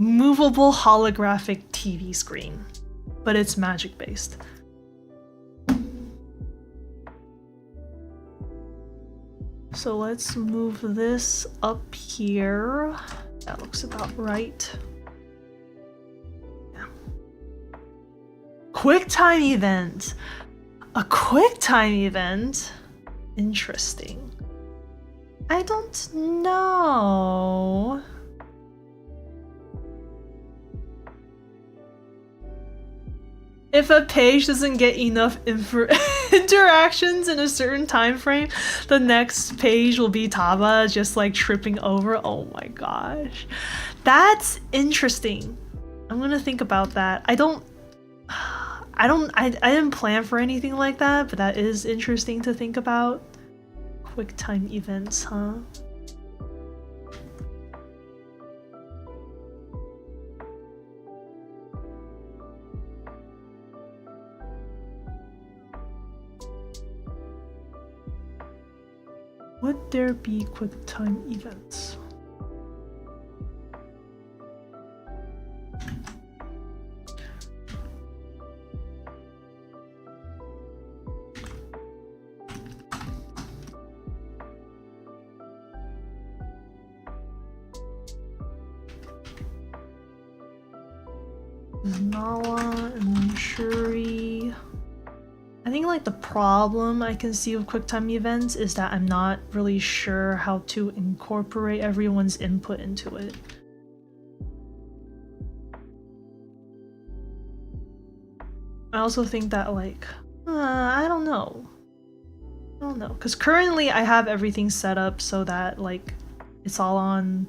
holographic TV screen, but it's magic based. So let's move this up here. That looks about right. Yeah. QuickTime event! A QuickTime event? Interesting. I don't know. If a page doesn't get enough interactions in a certain time frame, the next page will be Taba just like tripping over. Oh my gosh. That's interesting. I'm gonna think about that. I didn't plan for anything like that, but that is interesting to think about. QuickTime events, huh? Would there be QuickTime events? Nala and Shuri. I think like the problem I can see with QuickTime events is that I'm not really sure how to incorporate everyone's input into it. I also think that like, I don't know. Because currently I have everything set up so that like it's all on,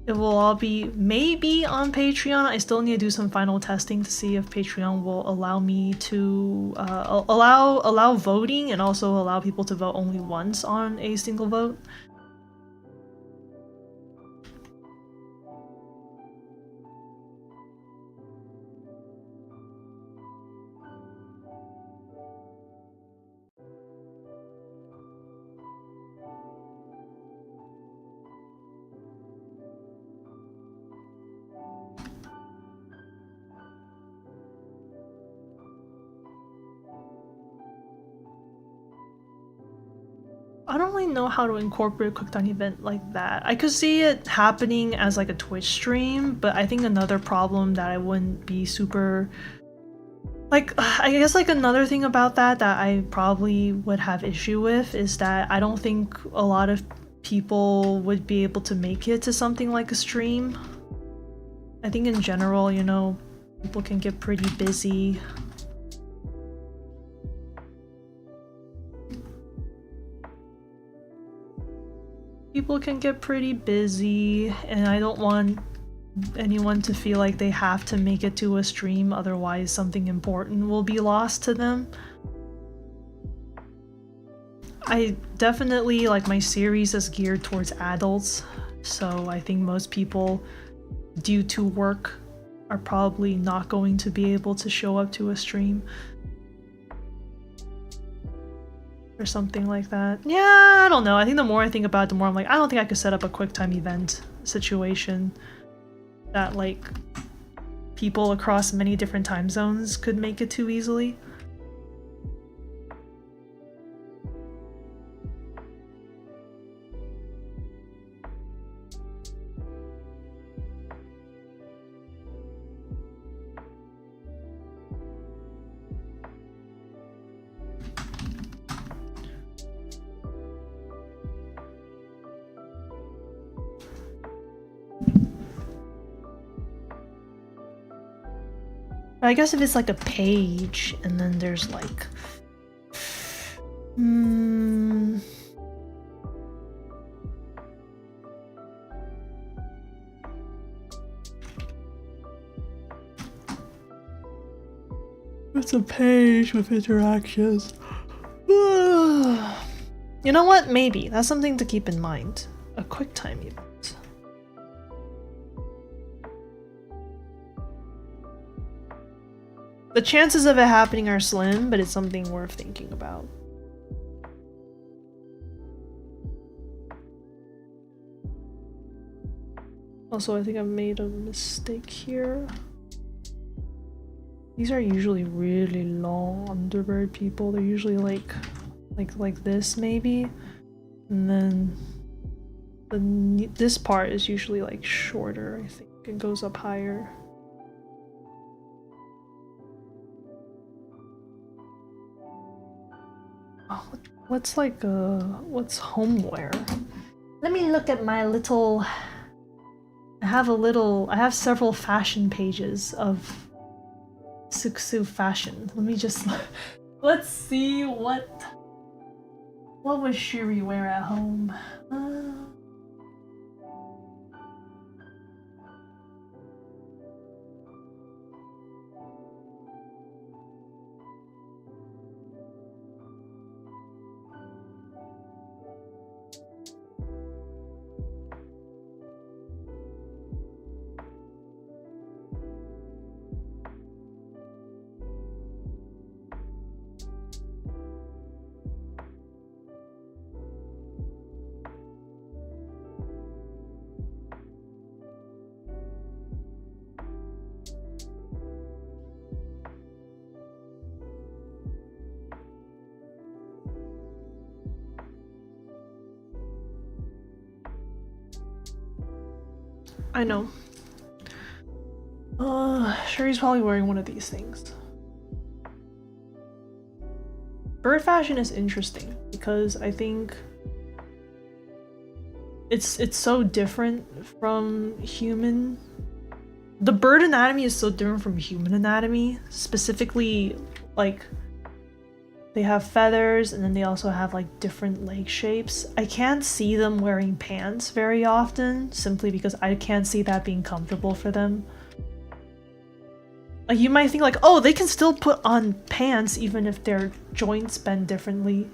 it will all be maybe on Patreon. I still need to do some final testing to see if Patreon will allow me to allow voting and also allow people to vote only once on a single vote. I don't really know how to incorporate a QuickTime event like that. I could see it happening as like a Twitch stream, but I think another problem that I wouldn't be super... Like, I guess like another thing about that I probably would have issue with is that I don't think a lot of people would be able to make it to something like a stream. I think in general, you know, people can get pretty busy. people can get pretty busy, and I don't want anyone to feel like they have to make it to a stream, otherwise something important will be lost to them. I definitely, like, my series is geared towards adults, so I think most people, due to work, are probably not going to be able to show up to a stream. Or something like that. Yeah, I don't know. I think the more I think about it, the more I'm like, I don't think I could set up a QuickTime event situation that, like, people across many different time zones could make it too easily. I guess if it's like a page and then there's like it's a page with interactions. You know what? Maybe. That's something to keep in mind. A QuickTime event. The chances of it happening are slim, but it's something worth thinking about. Also, I think I've made a mistake here. These are usually really long Underbird people. They're usually like this maybe, and then this part is usually like shorter. I think it goes up higher. Oh, what's homeware? Let me look at my little. I have several fashion pages of Suksu fashion. Let me just let's see what would Shuri wear at home. I know. Shuri's probably wearing one of these things. Bird fashion is interesting because I think it's so different from human. The bird anatomy is so different from human anatomy. Specifically, like, they have feathers and then they also have like different leg shapes. I can't see them wearing pants very often simply because I can't see that being comfortable for them. Like, you might think like, oh, they can still put on pants even if their joints bend differently.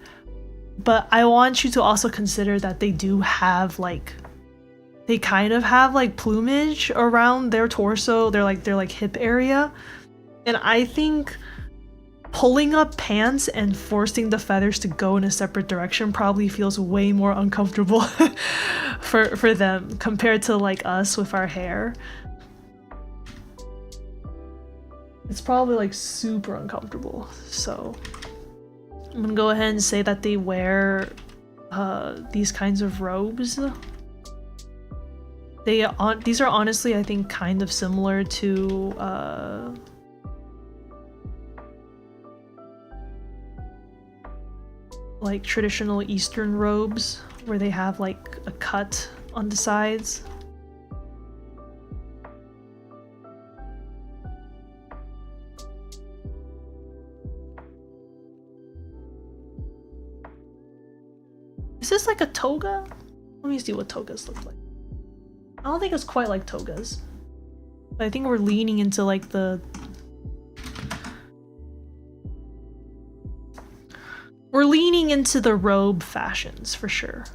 But I want you to also consider that they do have like, they kind of have like plumage around their torso, their hip area. And I think pulling up pants and forcing the feathers to go in a separate direction probably feels way more uncomfortable for them compared to like us with our hair. It's probably like super uncomfortable. So I'm gonna go ahead and say that they wear these kinds of robes. These are honestly, I think, kind of similar to like traditional Eastern robes where they have like a cut on the sides. Is this like a toga? Let me see what togas look like. I don't think it's quite like togas. But I think we're leaning into like the... We're leaning into the robe fashions for sure.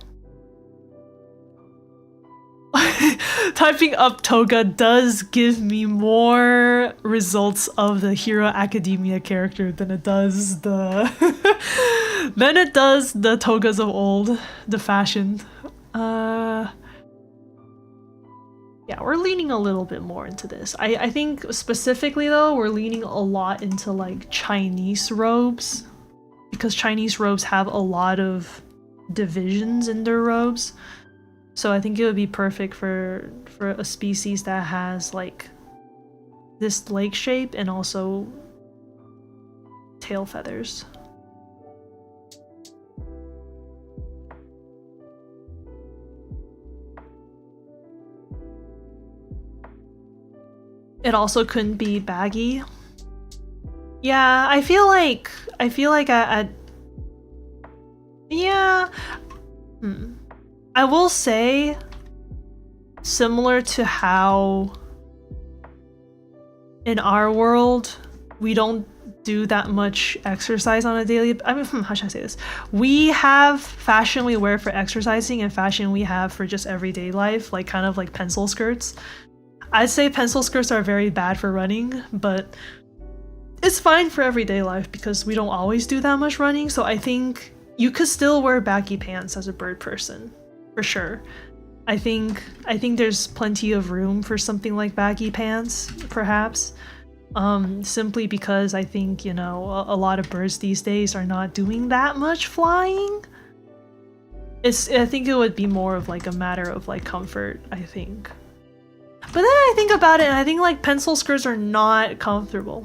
Typing up toga does give me more results of the Hero Academia character than it does the togas of old, the fashion. Yeah, we're leaning a little bit more into this. I think specifically though, we're leaning a lot into like Chinese robes, because Chinese robes have a lot of divisions in their robes. So I think it would be perfect for a species that has like this leg shape and also tail feathers. It also couldn't be baggy. Yeah, I feel like yeah. I will say, similar to how in our world we don't do that much exercise on a daily, I mean, how should I say this? We have fashion we wear for exercising and fashion we have for just everyday life, like kind of like pencil skirts. I'd say pencil skirts are very bad for running, but it's fine for everyday life because we don't always do that much running, so I think you could still wear baggy pants as a bird person, for sure. I think there's plenty of room for something like baggy pants, perhaps. Simply because I think, you know, a lot of birds these days are not doing that much flying. I think it would be more of like a matter of like comfort, I think. But then I think about it and I think like pencil skirts are not comfortable.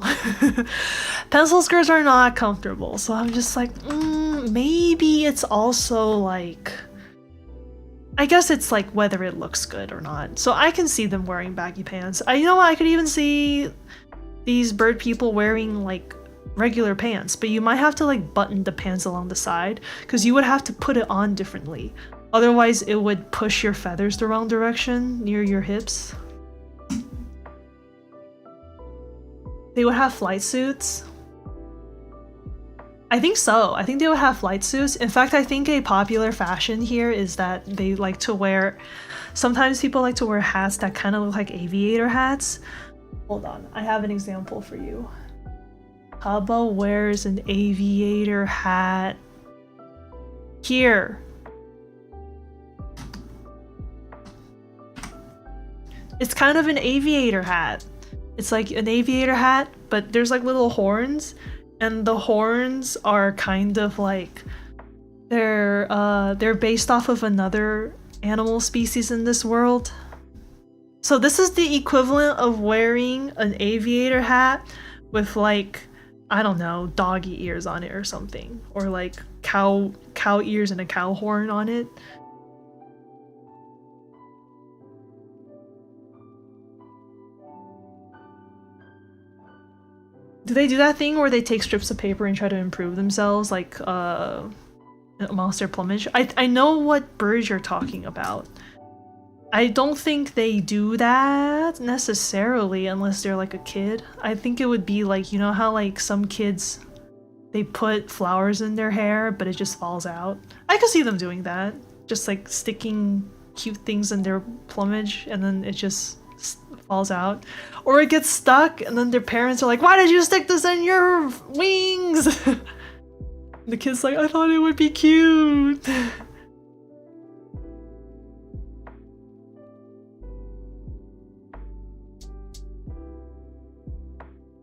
Pencil skirts are not comfortable, so I'm just like, maybe it's also like, I guess it's like whether it looks good or not. So I can see them wearing baggy pants. You know what, I could even see these bird people wearing like regular pants, but you might have to like button the pants along the side because you would have to put it on differently. Otherwise it would push your feathers the wrong direction near your hips. They would have flight suits. I think so. I think they would have flight suits. In fact, I think a popular fashion here is that they like to wear, sometimes people like to wear hats that kind of look like aviator hats. Hold on, I have an example for you. Hubba wears an aviator hat here. It's kind of an aviator hat. It's like an aviator hat, but there's like little horns, and the horns are kind of like they're based off of another animal species in this world. So this is the equivalent of wearing an aviator hat with like, I don't know, doggy ears on it or something, or like cow ears and a cow horn on it. Do they do that thing where they take strips of paper and try to improve themselves, like amongst their plumage? I know what birds you're talking about. I don't think they do that necessarily unless they're like a kid. I think it would be like, you know how like some kids, they put flowers in their hair but it just falls out? I could see them doing that. Just like sticking cute things in their plumage and then it just falls out. Or it gets stuck and then their parents are like, why did you stick this in your wings? The kid's like, I thought it would be cute.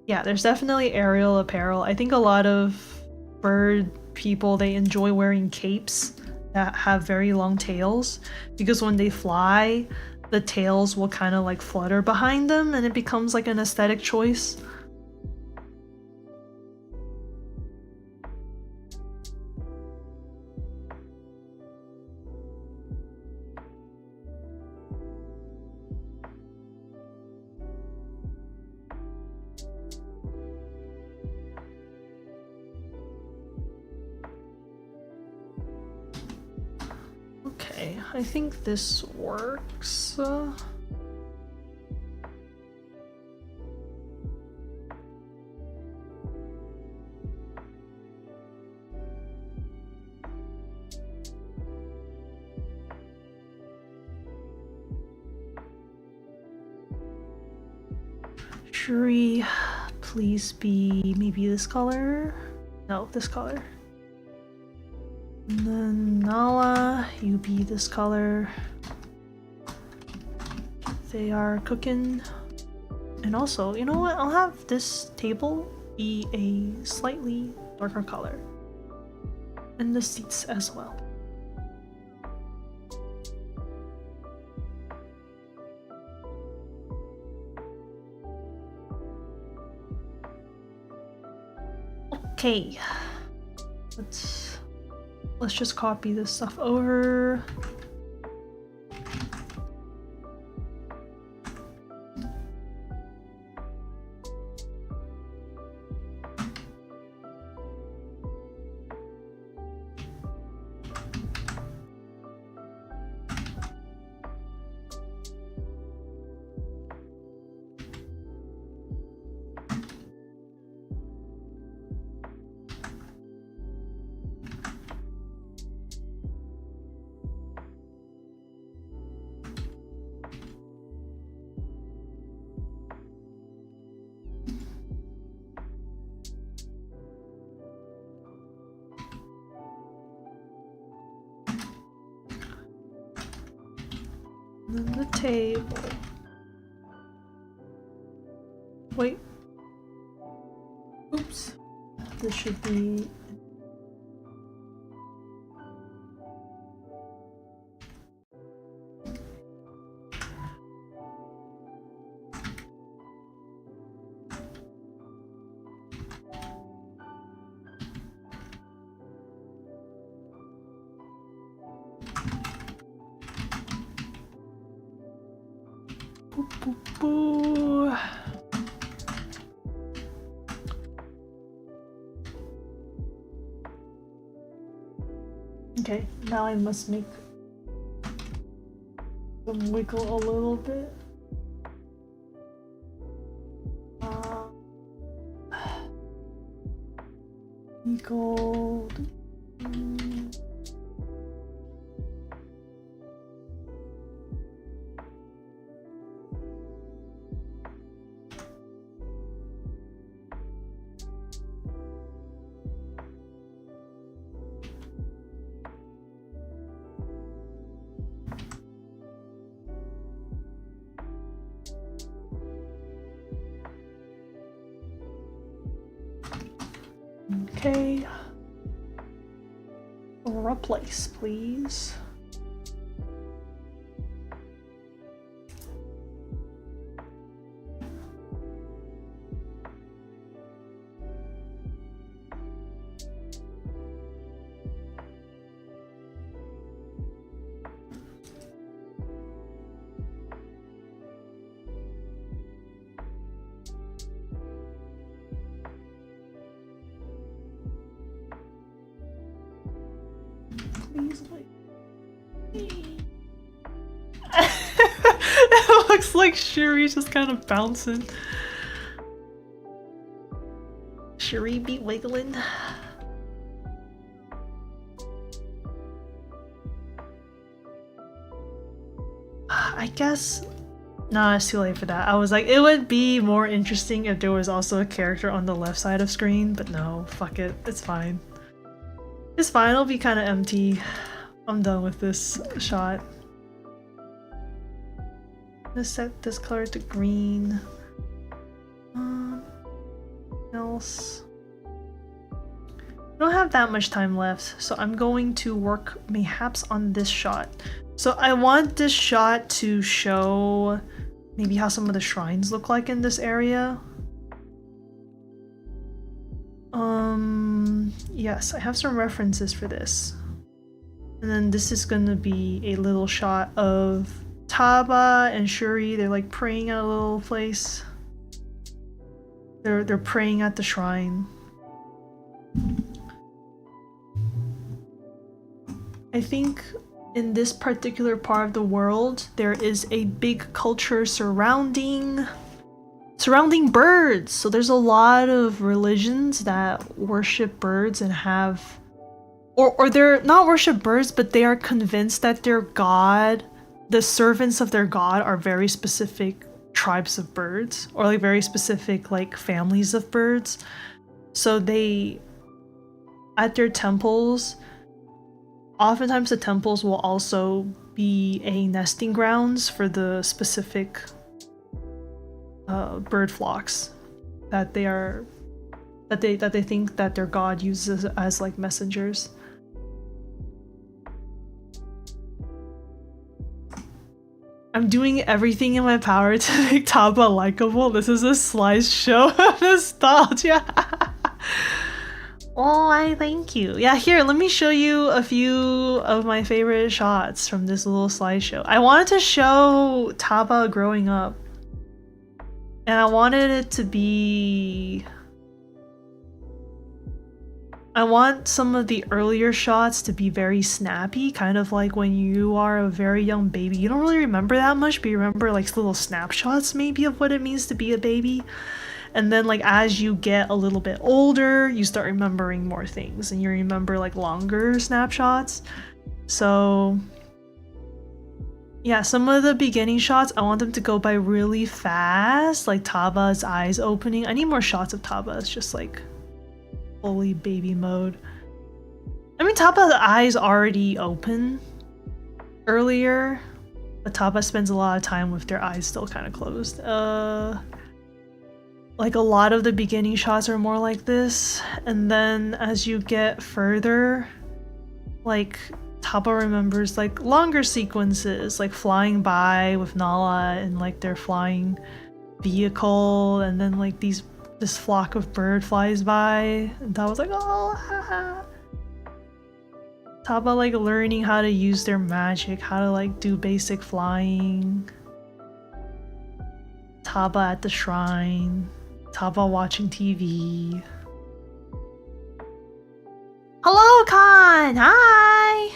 Yeah, there's definitely aerial apparel. I think a lot of bird people, they enjoy wearing capes that have very long tails because when they fly, the tails will kind of like flutter behind them and it becomes like an aesthetic choice. Okay. Okay, I think this works. Shuri, please be maybe this color? No, this color. And then Nala, you be this color. They are cooking. And also, you know what? I'll have this table be a slightly darker color. And the seats as well. Okay. Let's just copy this stuff over. And then the table. Wait. Oops. This should be... Boo, boo, boo. Okay, now I must make them wiggle a little bit. Gold. Okay. Replace, please. Please, like... It looks like Shuri's just kind of bouncing. Shuri be wiggling. I guess... No, it's too late for that. I was like, it would be more interesting if there was also a character on the left side of screen, but no, fuck it. It's fine. It's fine, it'll be kind of empty. I'm done with this shot. Let's set this color to green. Else. I don't have that much time left, so I'm going to work mayhaps on this shot. So I want this shot to show maybe how some of the shrines look like in this area. Yes, I have some references for this. And then this is gonna be a little shot of Taba and Shuri. They're like praying at a little place. They're praying at the shrine. I think in this particular part of the world, there is a big culture surrounding birds. So there's a lot of religions that worship birds and have, or they're not worship birds, but they are convinced that their god, the servants of their god, are very specific tribes of birds, or like very specific like families of birds. So they, at their temples, oftentimes the temples will also be a nesting grounds for the specific bird flocks that they think that their god uses as like messengers. I'm doing everything in my power to make Taba likable. This is a slideshow of nostalgia. Oh, I thank you. Yeah, here, let me show you a few of my favorite shots from this little slideshow. I wanted to show Taba growing up. And I wanted it to be... I want some of the earlier shots to be very snappy, kind of like when you are a very young baby. You don't really remember that much, but you remember like little snapshots maybe of what it means to be a baby. And then like as you get a little bit older, you start remembering more things and you remember like longer snapshots. So yeah, some of the beginning shots, I want them to go by really fast, like Taba's eyes opening. I need more shots of Taba. It's just like fully baby mode. I mean, Taba's eyes already open earlier, but Taba spends a lot of time with their eyes still kind of closed. Like a lot of the beginning shots are more like this, and then as you get further, like Taba remembers like longer sequences, like flying by with Nala and like their flying vehicle, and then like this flock of bird flies by, and Taba's like, oh, haha. Taba like learning how to use their magic, how to like do basic flying. Taba at the shrine. Taba watching TV. Hello, Khan! Hi!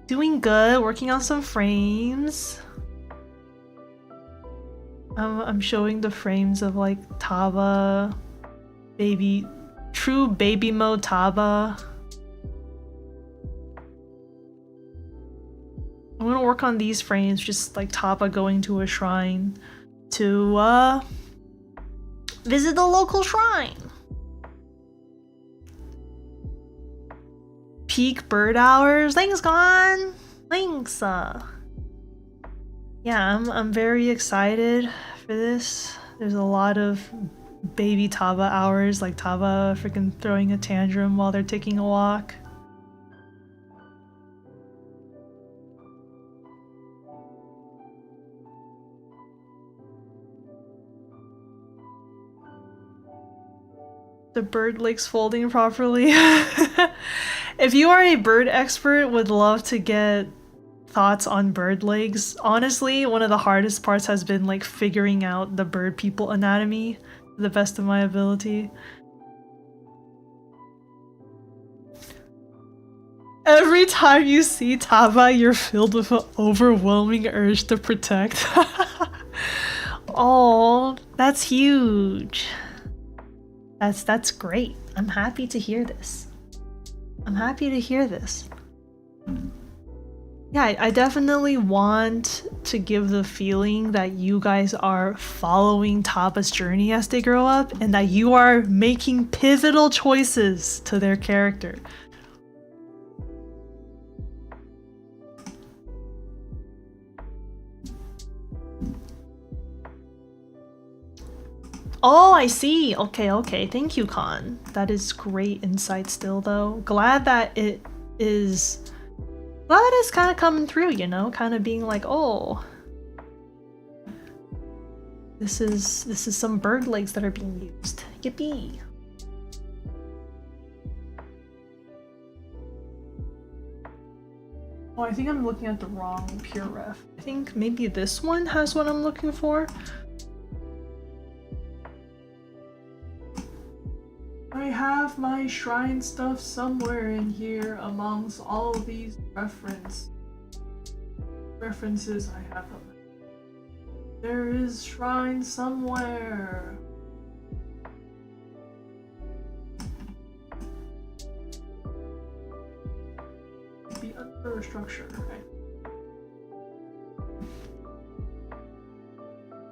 Doing good, working on some frames. I'm showing the frames of like Taba, true baby mode Taba. I'm gonna work on these frames, just like Taba going to a shrine to visit the local shrine. Peak bird hours. Thanks, Gon. Thanks. Yeah, I'm very excited for this. There's a lot of baby Taba hours, like Taba freaking throwing a tantrum while they're taking a walk. The bird legs folding properly. If you are a bird expert, would love to get thoughts on bird legs. Honestly, one of the hardest parts has been like figuring out the bird people anatomy to the best of my ability. Every time you see Taba, you're filled with an overwhelming urge to protect. Oh, that's huge. That's great. I'm happy to hear this. I'm happy to hear this. Yeah, I definitely want to give the feeling that you guys are following Taba's journey as they grow up, and that you are making pivotal choices to their character. Oh, I see. Okay. Thank you, Khan. That is great insight still, though. Glad that it's kind of coming through, you know? Kind of being like, oh, this is some bird legs that are being used. Yippee. Oh, I think I'm looking at the wrong pure ref. I think maybe this one has what I'm looking for. I have my shrine stuff somewhere in here amongst all these references I have of it. There is shrine somewhere. Be under a structure, right?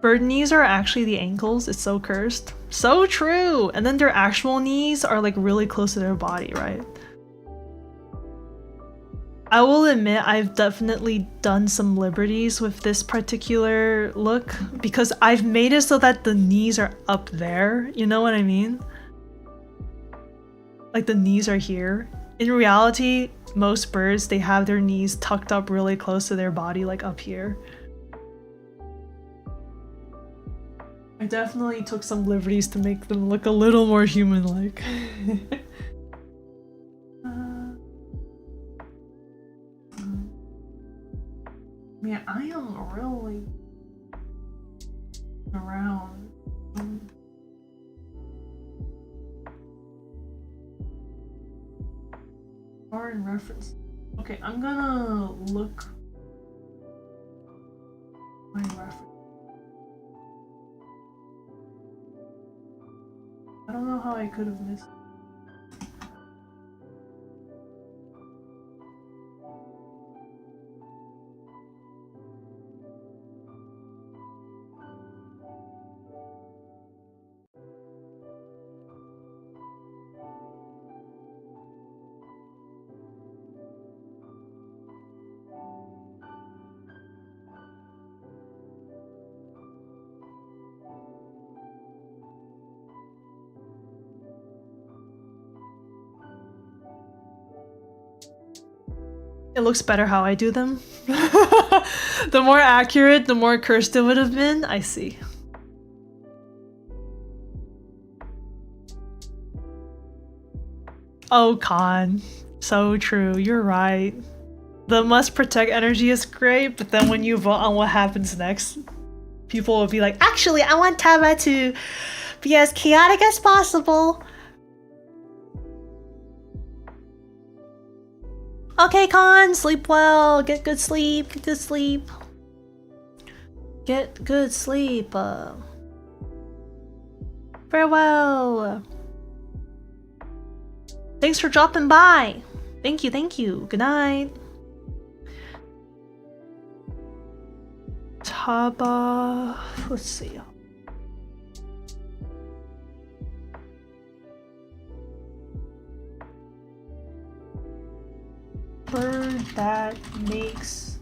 Bird knees are actually the ankles. It's so cursed. So true! And then their actual knees are like really close to their body, right? I will admit I've definitely done some liberties with this particular look because I've made it so that the knees are up there. You know what I mean? Like the knees are here. In reality, most birds, they have their knees tucked up really close to their body, like up here. I definitely took some liberties to make them look a little more human-like. Man, I am really around. Foreign reference. Okay, I'm gonna look my reference. I don't know how I could have missed it. It looks better how I do them. The more accurate, the more cursed it would have been. I see. Oh, Khan. So true. You're right. The must protect energy is great, but then when you vote on what happens next, people will be like, actually, I want Taba to be as chaotic as possible. Okay, Khan, sleep well. Get good sleep. Get good sleep. Get good sleep. Farewell. Thanks for dropping by. Thank you, thank you. Good night. Taba. Let's see. Bird that makes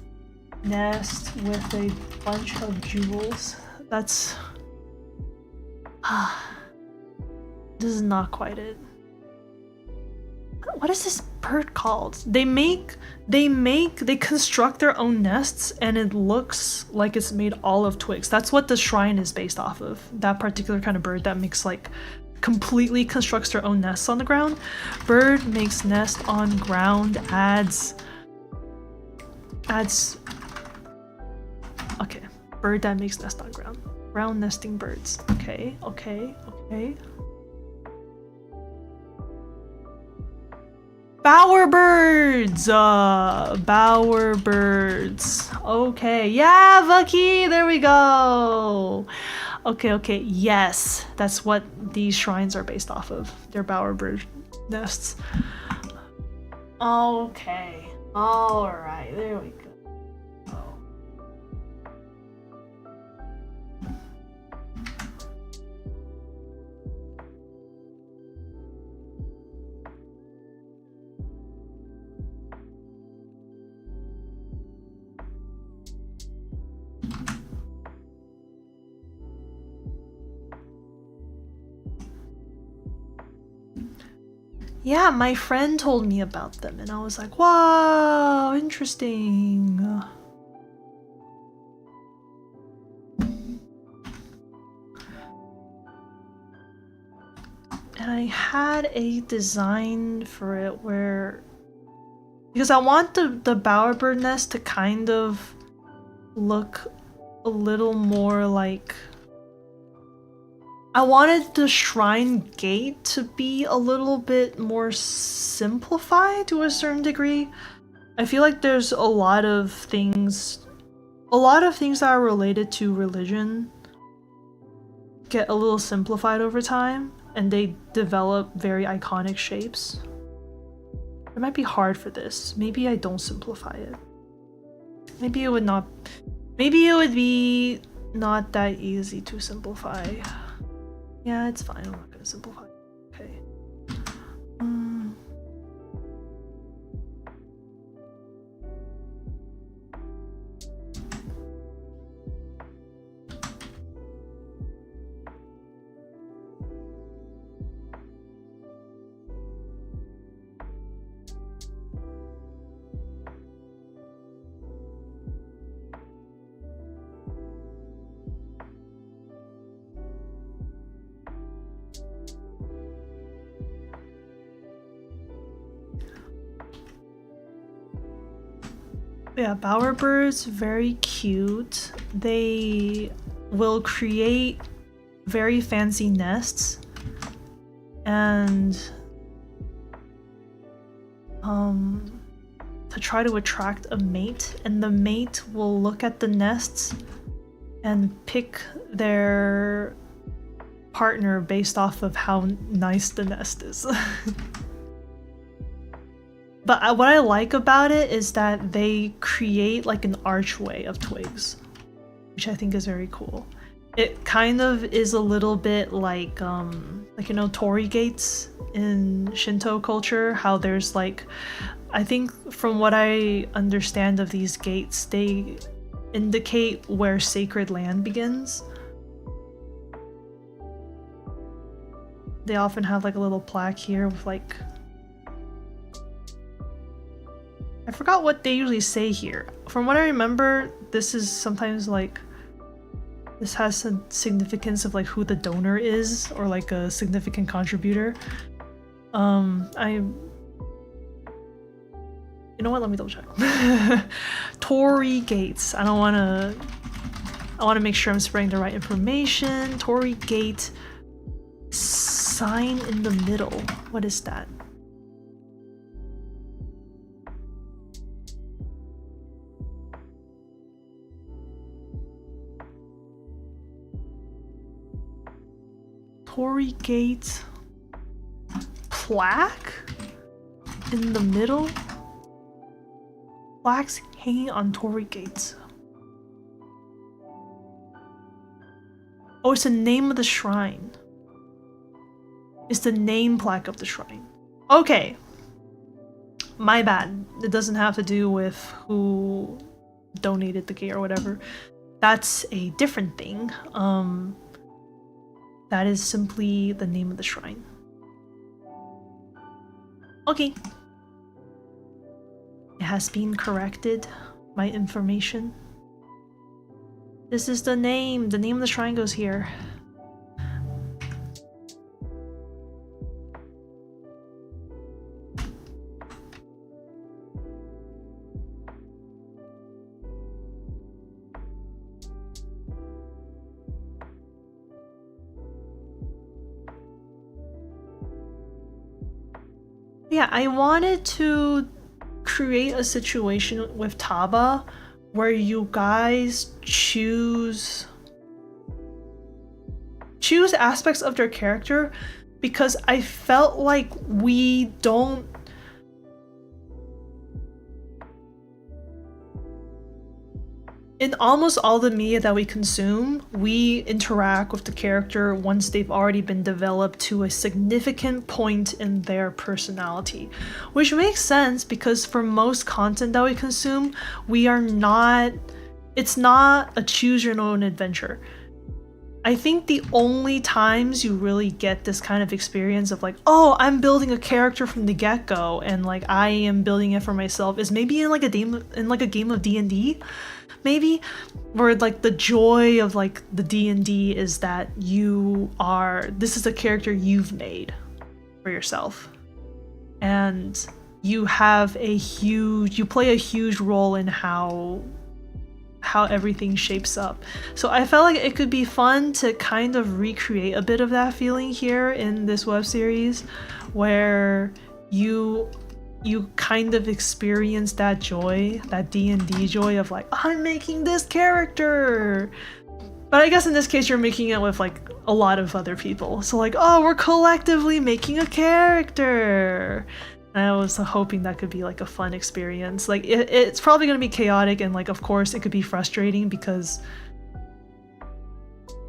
nest with a bunch of jewels. That's this is not quite it. What is this bird called? They construct their own nests and it looks like it's made all of twigs. That's what the shrine is based off of. That particular kind of bird that makes like completely constructs their own nests on the ground. Bird makes nest on ground, adds okay, bird that makes nest on ground. Ground nesting birds. Okay. Bowerbirds! Bowerbirds. Okay, yeah, Vucky, there we go! Okay, yes, that's what these shrines are based off of. They're bowerbird nests. Okay, alright, there we go. Yeah, my friend told me about them and I was like, wow, interesting. And I had a design for it where, because I want the bowerbird nest to kind of look a little more like, I wanted the shrine gate to be a little bit more simplified to a certain degree. I feel like there's a lot of things that are related to religion get a little simplified over time, and they develop very iconic shapes. It might be hard for this. Maybe I don't simplify it. Maybe it would be not that easy to simplify. Yeah, it's fine. I'm not gonna simplify. Okay. Yeah, bowerbirds, very cute. They will create very fancy nests and to try to attract a mate, and the mate will look at the nests and pick their partner based off of how nice the nest is. But what I like about it is that they create like an archway of twigs, which I think is very cool. It kind of is a little bit like you know, torii gates in Shinto culture, how there's like, I think from what I understand of these gates, they indicate where sacred land begins. They often have like a little plaque here with like, I forgot what they usually say here. From what I remember, this is sometimes like, this has some significance of like who the donor is, or like a significant contributor. You know what? Let me double check. Torii gates. I want to make sure I'm spreading the right information. Torii gate. Sign in the middle. What is that? Torii gate. Plaque in the middle. Plaques hanging on torii gates. Oh, it's the name of the shrine. It's the name plaque of the shrine. Okay. My bad. It doesn't have to do with who donated the gate or whatever. That's a different thing. That is simply the name of the shrine. Okay. It has been corrected, my information. This is the name. The name of the shrine goes here. Yeah, I wanted to create a situation with Taba where you guys choose aspects of their character, because I felt like we don't in almost all the media that we consume, we interact with the character once they've already been developed to a significant point in their personality. Which makes sense, because for most content that we consume, it's not a choose your own adventure. I think the only times you really get this kind of experience of like, oh, I'm building a character from the get-go and like I am building it for myself is maybe in like a game of D&D. Maybe, where like the joy of like the D&D is that this is a character you've made for yourself, and you play a huge role in how how everything shapes up. So I felt like it could be fun to kind of recreate a bit of that feeling here in this web series, where you kind of experience that joy, that D&D joy of like, I'm making this character. But I guess in this case you're making it with like a lot of other people. So like, oh, we're collectively making a character. And I was hoping that could be like a fun experience. Like it's probably going to be chaotic, and like of course it could be frustrating because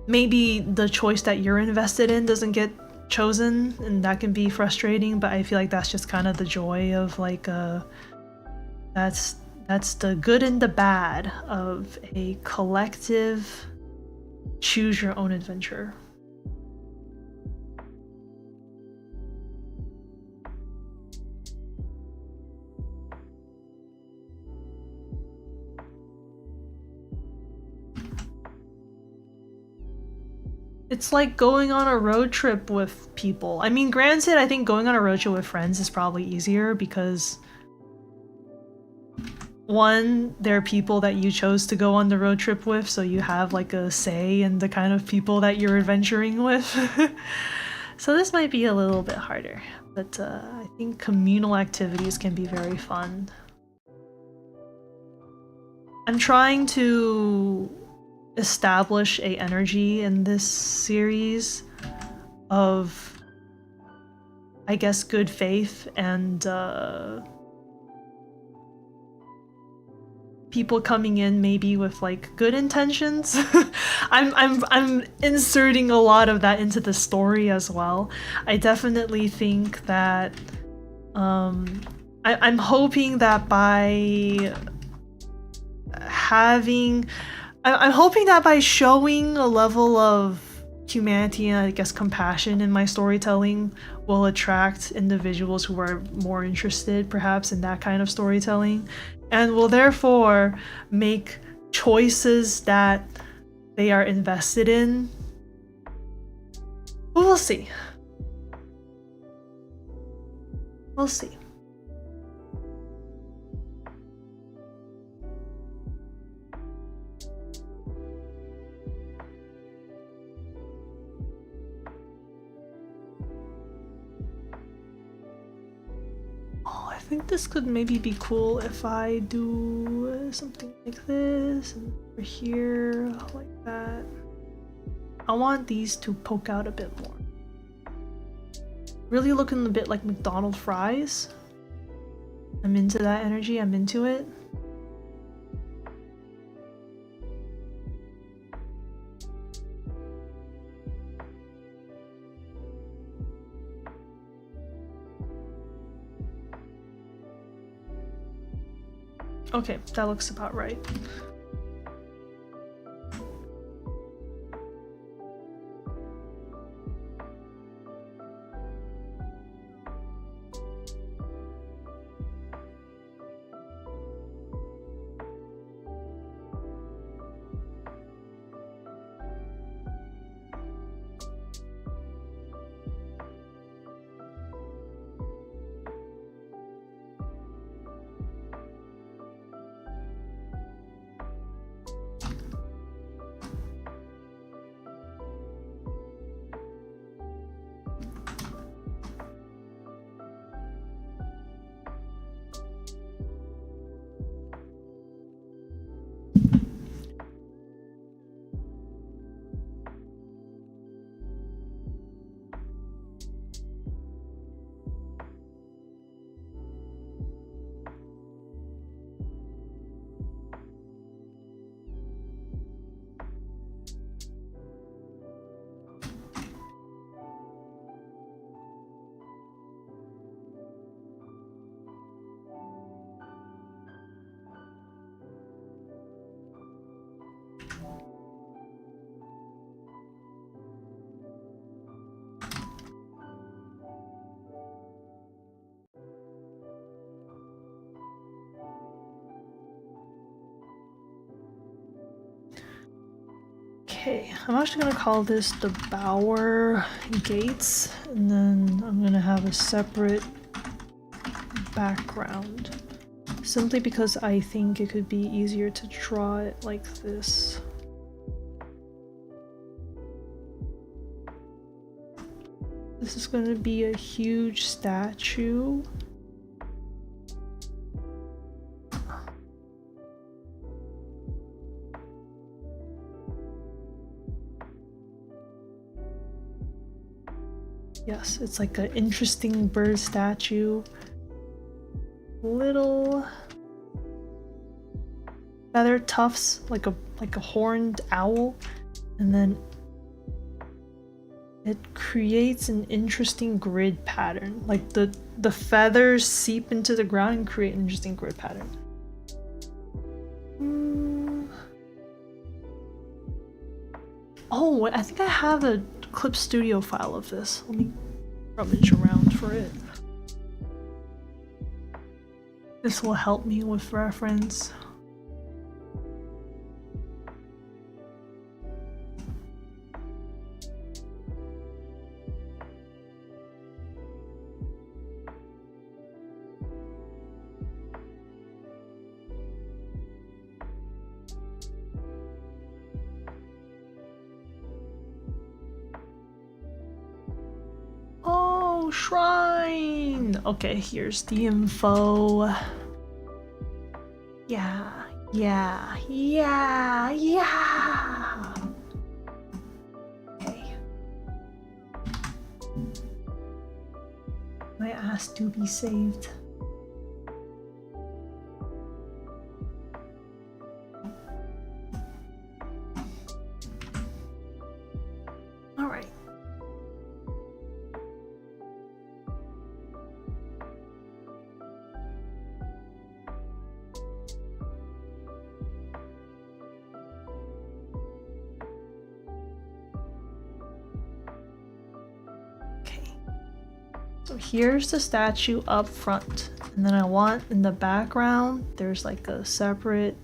maybe the choice that you're invested in doesn't get chosen, and that can be frustrating, but I feel like that's just kind of the joy of like that's the good and the bad of a collective choose your own adventure. It's like going on a road trip with people. I mean, granted, I think going on a road trip with friends is probably easier because one, there are people that you chose to go on the road trip with, so you have like a say in the kind of people that you're adventuring with. So this might be a little bit harder, but I think communal activities can be very fun. I'm trying to establish a energy in this series of, I guess, good faith and people coming in maybe with like good intentions. I'm inserting a lot of that into the story as well. I definitely think that I'm hoping that by I'm hoping that by showing a level of humanity and I guess compassion in my storytelling will attract individuals who are more interested perhaps in that kind of storytelling, and will therefore make choices that they are invested in. But we'll see. We'll see. I think this could maybe be cool if I do something like this and over here like that. I want these to poke out a bit more. Really looking a bit like McDonald's fries. I'm into that energy, I'm into it. Okay, that looks about right. Okay, I'm actually gonna call this the Bower Gates, and then I'm gonna have a separate background. simply because I think it could be easier to draw it like this. This is going to be a huge statue. Yes, it's like an interesting bird statue. Little feather tufts, like a horned owl, and then it creates an interesting grid pattern. Like the feathers seep into the ground and create an interesting grid pattern. Oh, I think I have a Clip Studio file of this. Let me rummage around for it. This will help me with reference. Oh, shrine! Okay, here's the info. Yeah. Okay. My ass to be saved. Alright. So here's the statue up front, and then I want in the background there's like a separate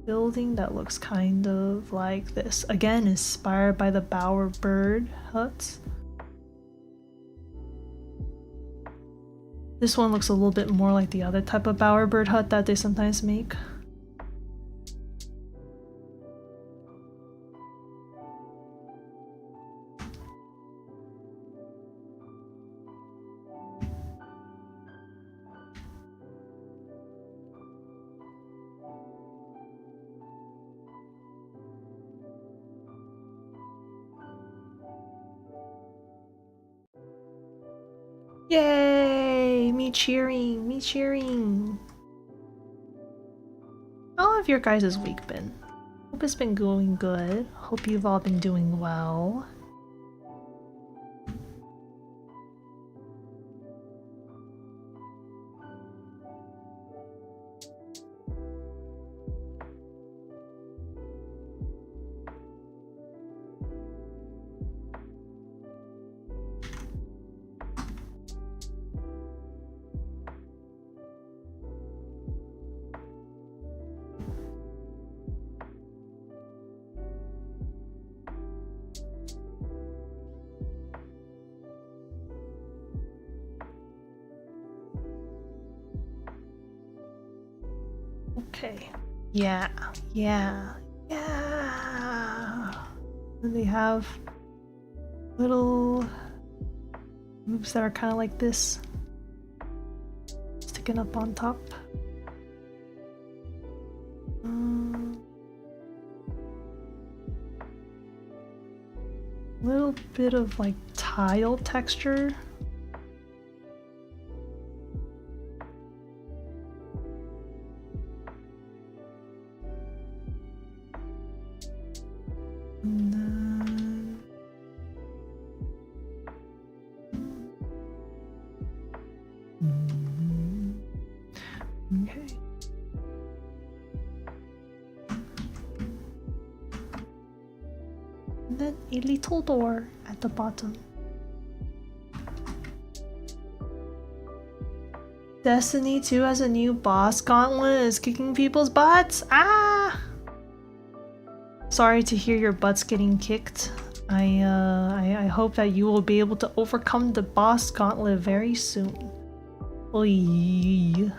building that looks kind of like this. Again, inspired by the bowerbird huts. This one looks a little bit more like the other type of bowerbird hut that they sometimes make. Yay! Me cheering! Me cheering! How have your guys' week been? Hope it's been going good. Hope you've all been doing well. Okay. Yeah. And they have little moves that are kind of like this, sticking up on top. Little bit of like tile texture. And then okay. And then a little door at the bottom. Destiny 2 has a new boss gauntlet, is kicking people's butts. Ah! Sorry to hear your butts getting kicked. I hope that you will be able to overcome the boss gauntlet very soon. Oy.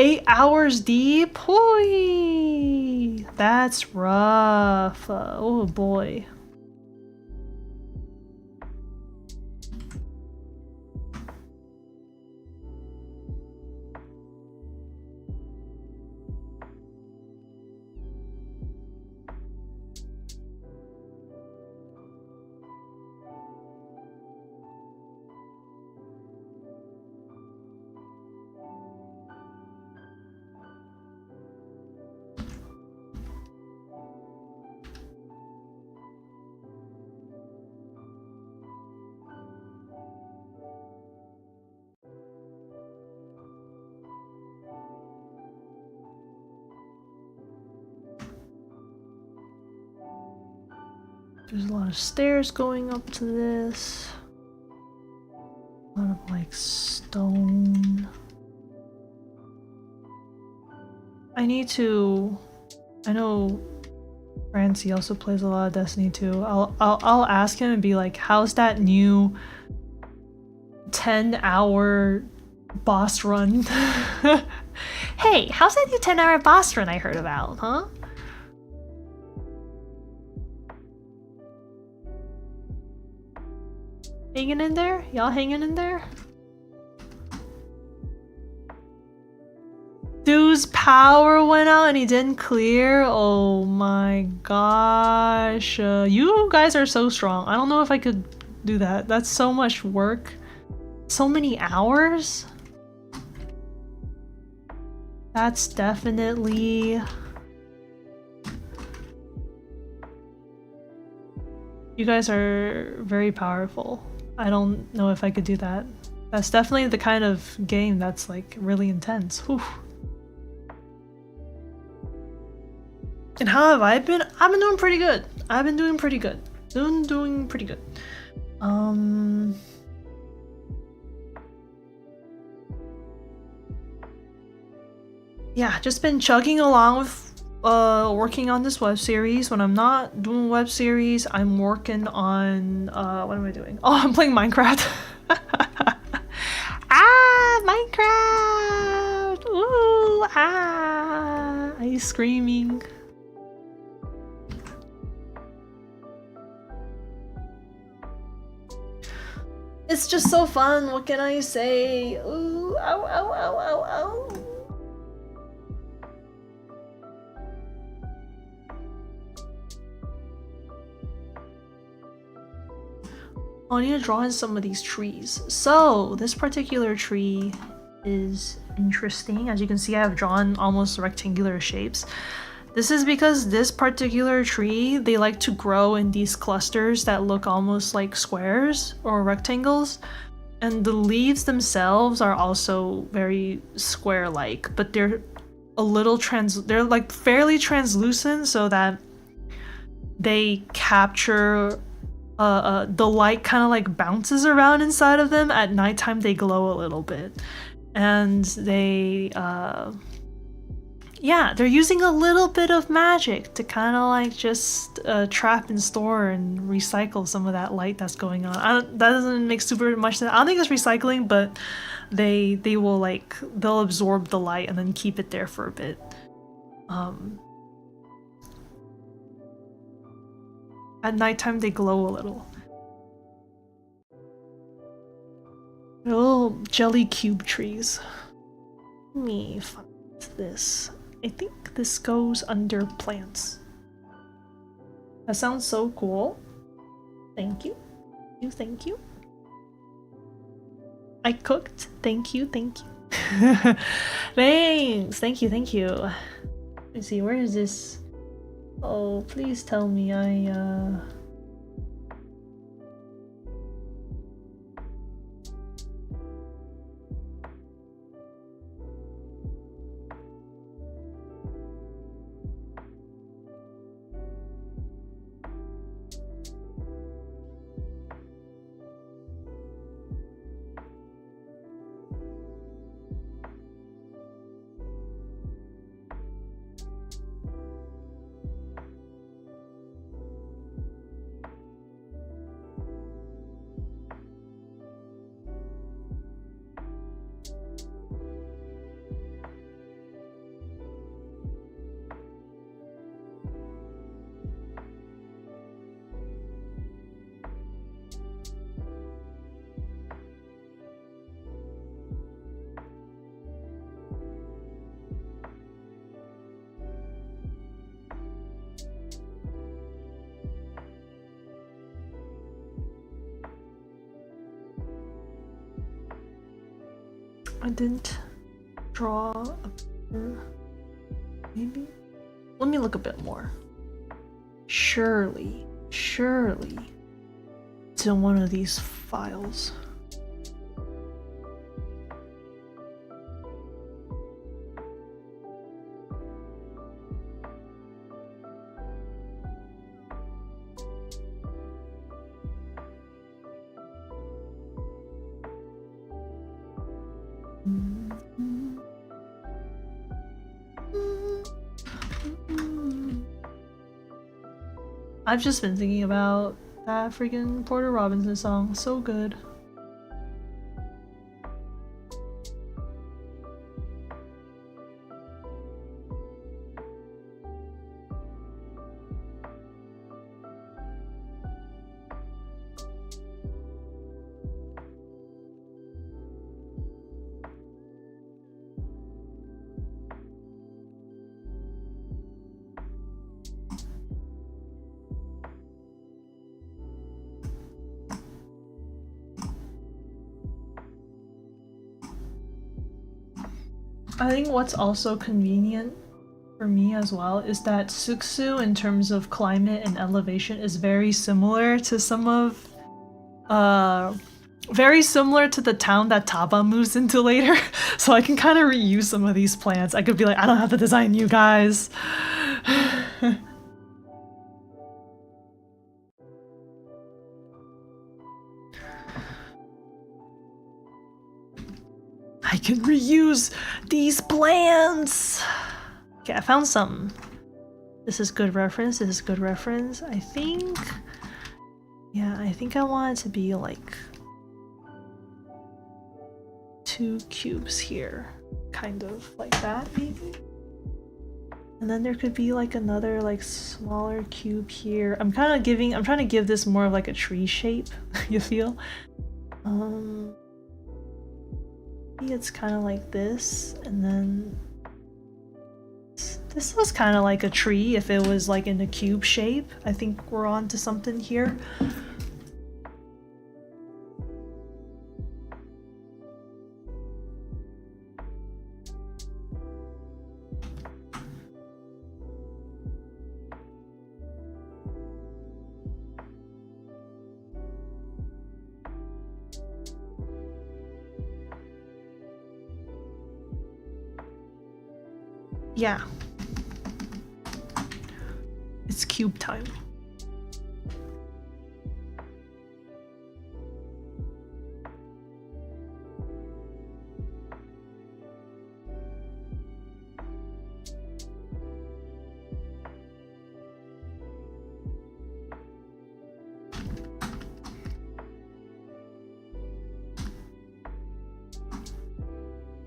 8 hours deep? Hoi! That's rough. Oh boy. There's a lot of stairs going up to this. A lot of like stone. I know Francie also plays a lot of Destiny too. I'll ask him and be like, how's that new 10-hour boss run? Hey, how's that new 10-hour boss run I heard about, huh? Hanging in there? Y'all hanging in there? Dude's power went out and he didn't clear? Oh my gosh. You guys are so strong. I don't know if I could do that. That's so much work. So many hours? That's definitely... You guys are very powerful. I don't know if I could do that. That's definitely the kind of game that's like really intense. Whew. And how have I been? I've been doing pretty good. I've been doing pretty good. Doing pretty good. Yeah, just been chugging along with working on this web series. When I'm not doing web series, I'm working on what am I doing? Oh, I'm playing Minecraft. Ah, Minecraft! Ooh, ah! Are you screaming? It's just so fun. What can I say? Ooh, ow, ow, ow, ow, ow. I need to draw in some of these trees. So this particular tree is interesting. As you can see, I have drawn almost rectangular shapes. This is because this particular tree, they like to grow in these clusters that look almost like squares or rectangles. And the leaves themselves are also very square-like, but they're a little they're like fairly translucent so that they capture the light kind of like bounces around inside of them. At nighttime they glow a little bit, and they yeah, they're using a little bit of magic to kind of like just trap and store and recycle some of that light that's going on. That doesn't make super much sense. I don't think it's recycling, but they will like, they'll absorb the light and then keep it there for a bit. At nighttime they glow a little. Little jelly cube trees. Let me find this. I think this goes under plants. That sounds so cool. Thank you. Thank you. I cooked. Thank you. Thanks. Thank you. Let me see, where is this? Oh, please tell me I I didn't draw a picture. Maybe? Let me look a bit more. Surely it's in one of these files. I've just been thinking about that freaking Porter Robinson song. So good. I think what's also convenient for me as well is that Suksu, in terms of climate and elevation, is very similar to some of very similar to the town that Taba moves into later. So I can kind of reuse some of these plants. I could be like, I don't have to design you guys. I can reuse these plants! Okay, I found something. This is good reference, this is good reference. I think... yeah, I think I want it to be like... 2 cubes here. Kind of like that, maybe? And then there could be like another like smaller cube here. I'm trying to give this more of like a tree shape, you feel? It's kind of like this, and then this was kind of like a tree if it was like in a cube shape. I think we're on to something here. Yeah. It's cube time.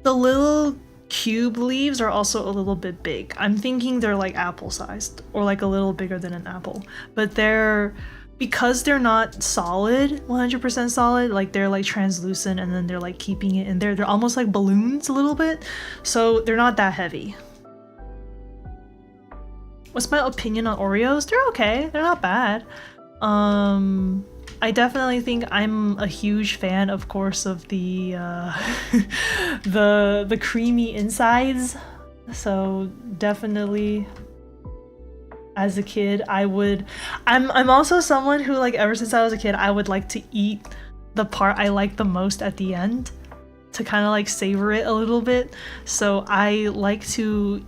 The little cube leaves are also a little bit big. I'm thinking they're like apple sized or like a little bigger than an apple, but because they're not solid, 100% solid, like they're like translucent and then they're like keeping it in there. They're almost like balloons a little bit, so they're not that heavy. What's my opinion on Oreos? They're okay, they're not bad. I definitely think I'm a huge fan, of course, of the the creamy insides. So definitely, as a kid, I'm also someone who, like, ever since I was a kid, I would like to eat the part I like the most at the end to kind of like savor it a little bit. So I like to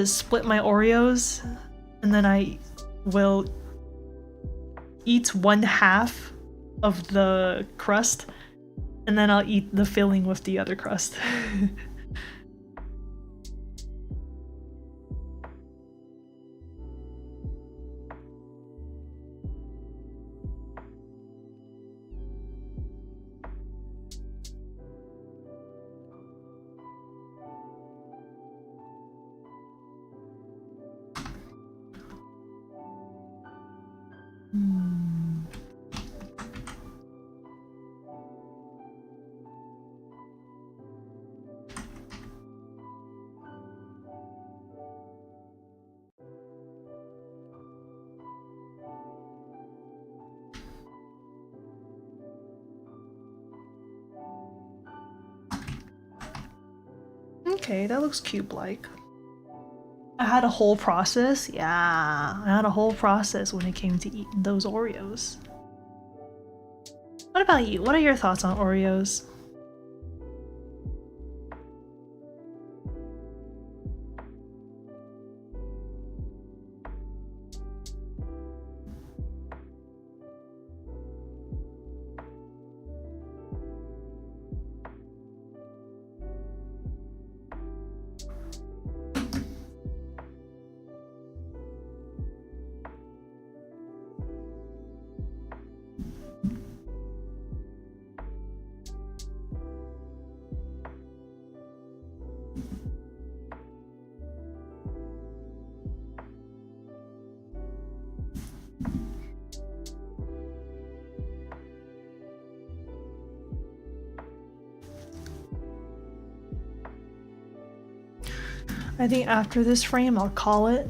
split my Oreos, and then I will eat 1/2 of the crust, and then I'll eat the filling with the other crust. okay. That looks cube-like. I had a whole process. Yeah, I had a whole process when it came to eating those Oreos. What about you? What are your thoughts on Oreos? I think after this frame, I'll call it.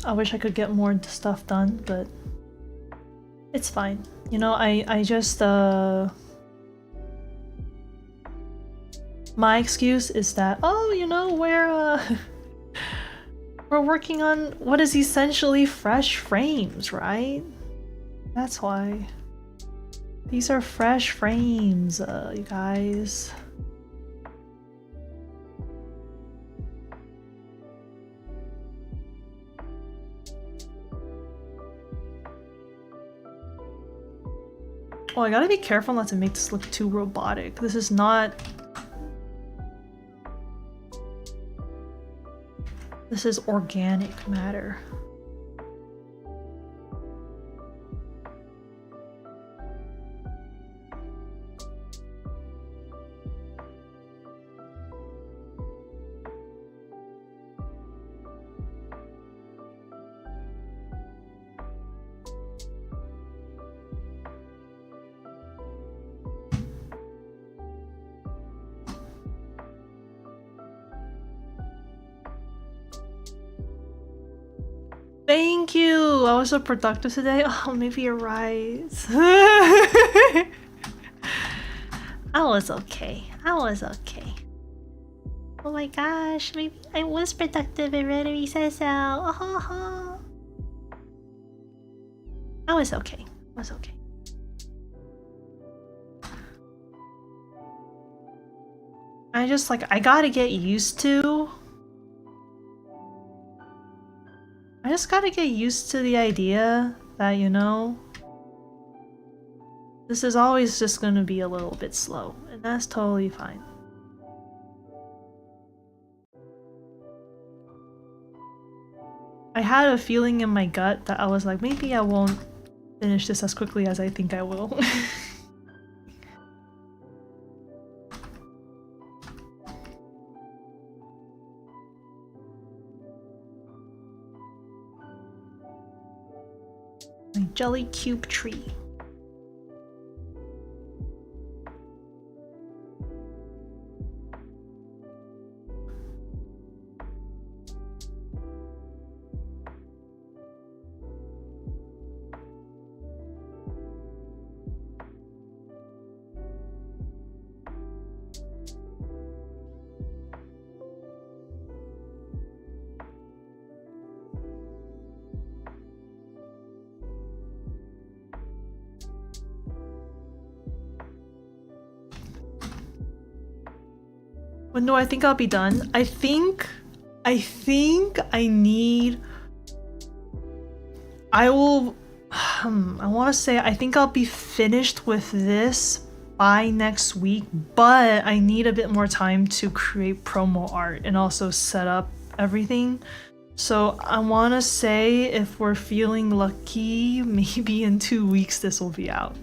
I wish I could get more stuff done, but it's fine. You know, I just, my excuse is that, oh, you know, we're working on what is essentially fresh frames, right? That's why. These are fresh frames, you guys. Oh, I gotta be careful not to make this look too robotic. This is not... This is organic matter. Thank you! I was so productive today. Oh, maybe you're right. I was okay. I was okay. Oh my gosh, maybe I was productive and Rotary says so. I was okay. I was okay. I just like, I gotta get used to... I just gotta get used to the idea that, you know, this is always just gonna be a little bit slow, and that's totally fine. I had a feeling in my gut that I was like, maybe I won't finish this as quickly as I think I will. My jelly cube tree. When do I think I'll be done? I think I need... I will... I want to say I think I'll be finished with this by next week, but I need a bit more time to create promo art and also set up everything. So I want to say if we're feeling lucky, maybe in 2 weeks this will be out.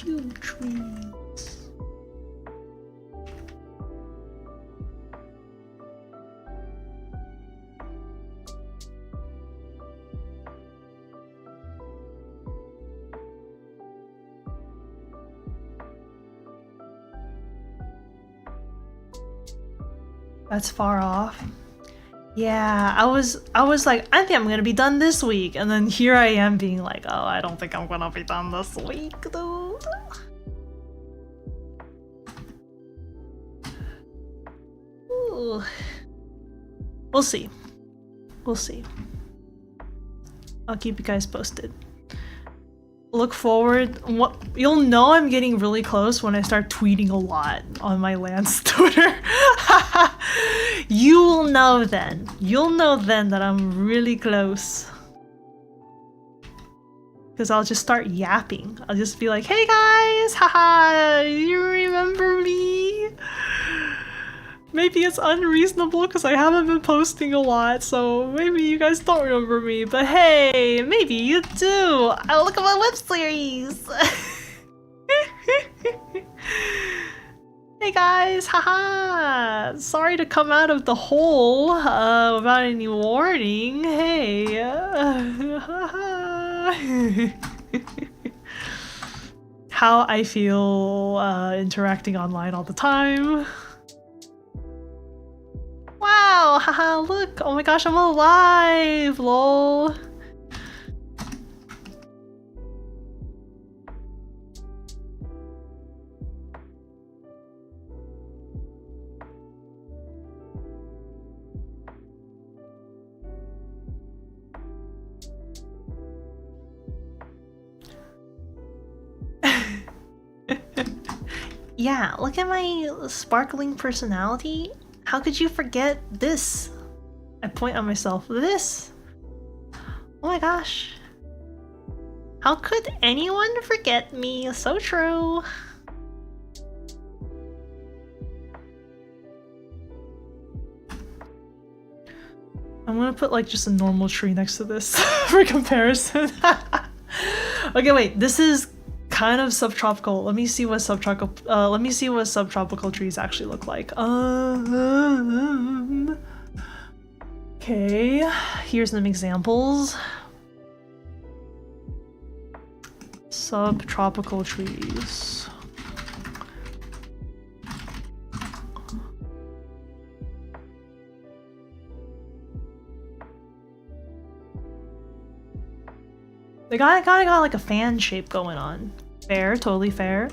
cube trees. That's far off. Yeah, I was like, I think I'm gonna be done this week, and then here I am being like, oh, I don't think I'm gonna be done this week, though. Ooh. We'll see. We'll see. I'll keep you guys posted. Look forward. What you'll know I'm getting really close when I start tweeting a lot on my Lance Twitter. You'll know then. You'll know then that I'm really close. Because I'll just start yapping. I'll just be like, hey guys, haha, you remember me? Maybe it's unreasonable because I haven't been posting a lot, so maybe you guys don't remember me, but hey, maybe you do! Oh, look at my web series! Hey guys, haha! Sorry to come out of the hole without any warning. Hey, how I feel interacting online all the time. Wow, haha, look! Oh my gosh, I'm alive! Lol. Yeah, look at my sparkling personality. How could you forget this? I point at myself. This? Oh my gosh. How could anyone forget me? So true. I'm gonna put like just a normal tree next to this for comparison. Okay, wait. This is kind of subtropical. Let me see what subtropical trees actually look like. Okay, here's some examples. Subtropical trees. They kinda got like a fan shape going on. Fair, totally fair.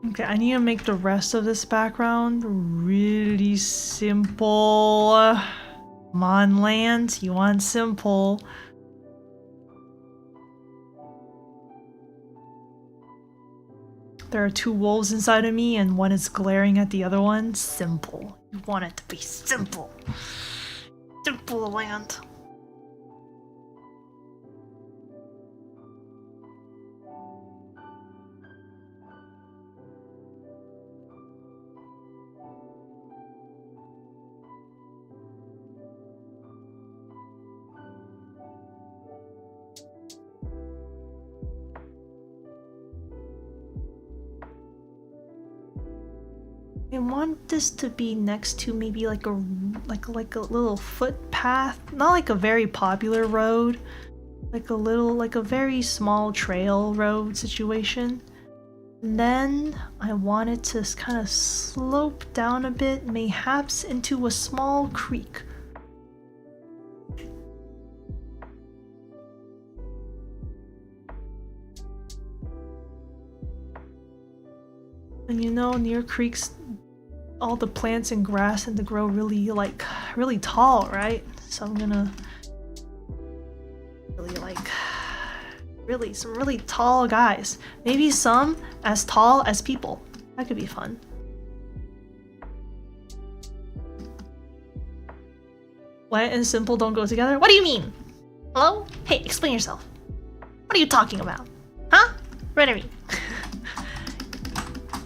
Okay, I need to make the rest of this background really simple. Come on, Lant, you want simple. There are two wolves inside of me and one is glaring at the other one. Simple. You want it to be simple. Simple, Lant. I want this to be next to maybe like a little footpath, not like a very popular road, like a very small trail road situation. And then I want it to kind of slope down a bit, mayhaps into a small creek. And you know, near creeks, all the plants and grass tend to grow really tall, right? So I'm gonna some really tall guys. Maybe some as tall as people. That could be fun. Lant and simple don't go together? What do you mean? Hello? Hey, explain yourself. What are you talking about? Huh? Right at me.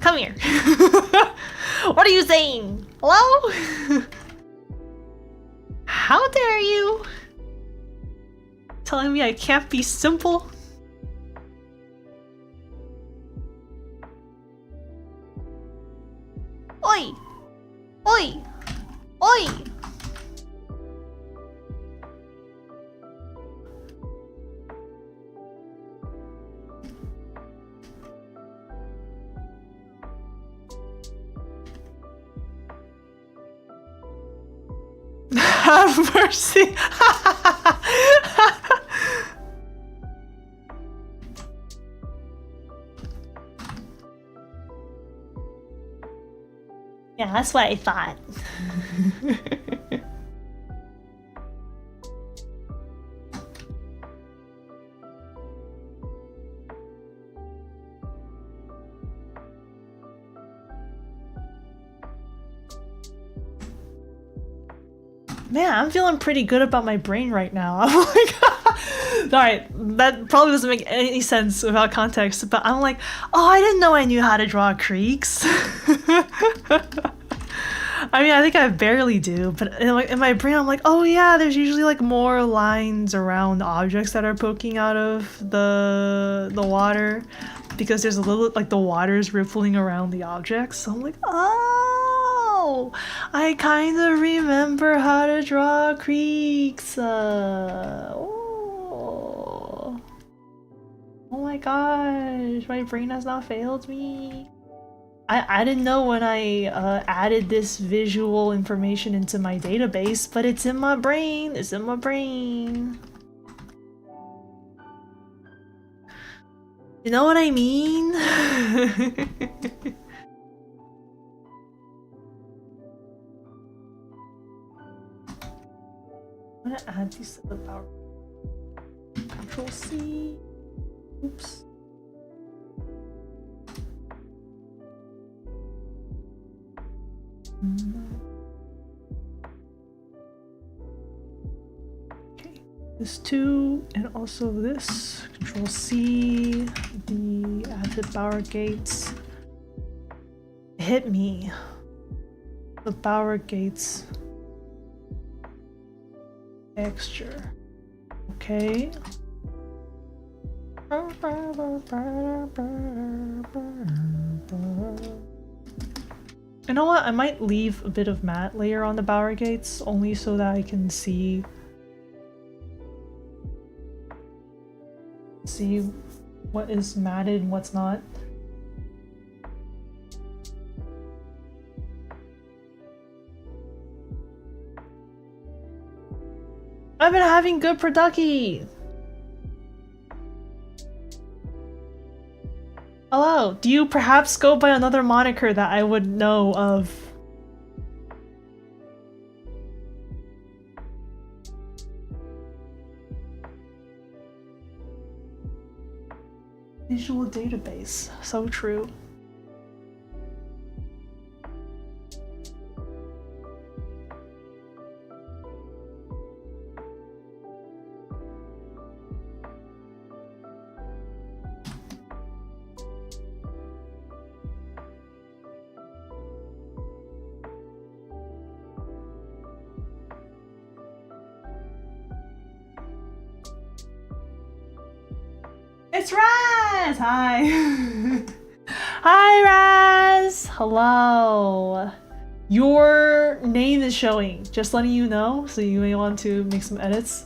Come here. What are you saying? Hello? How dare you? Telling me I can't be simple? Oi! Oi! Oi! Have mercy! Yeah, that's what I thought. Man, I'm feeling pretty good about my brain right now. I'm like, alright, that probably doesn't make any sense without context, but I'm like, oh, I didn't know I knew how to draw creeks. I mean, I think I barely do, but in my brain, I'm like, oh yeah, there's usually like more lines around objects that are poking out of the water, because there's a little, like the water's rippling around the objects. So I'm like, oh, I kind of remember how to draw creeks. Oh my gosh, my brain has not failed me. I didn't know when I added this visual information into my database, but it's in my brain. It's in my brain. You know what I mean? I'm gonna add these to the power. Control C. Oops. Okay, this too, and also this. Control C, the added power gates. Hit me. The power gates texture. Okay. You know what? I might leave a bit of matte layer on the bower gates, only so that I can see what is matted and what's not. I've been having good production. Hello, do you perhaps go by another moniker that I would know of? Visual database, so true. It's Raz! Hi! Hi, Raz! Raz, hello. Your name is showing. Just letting you know, so you may want to make some edits.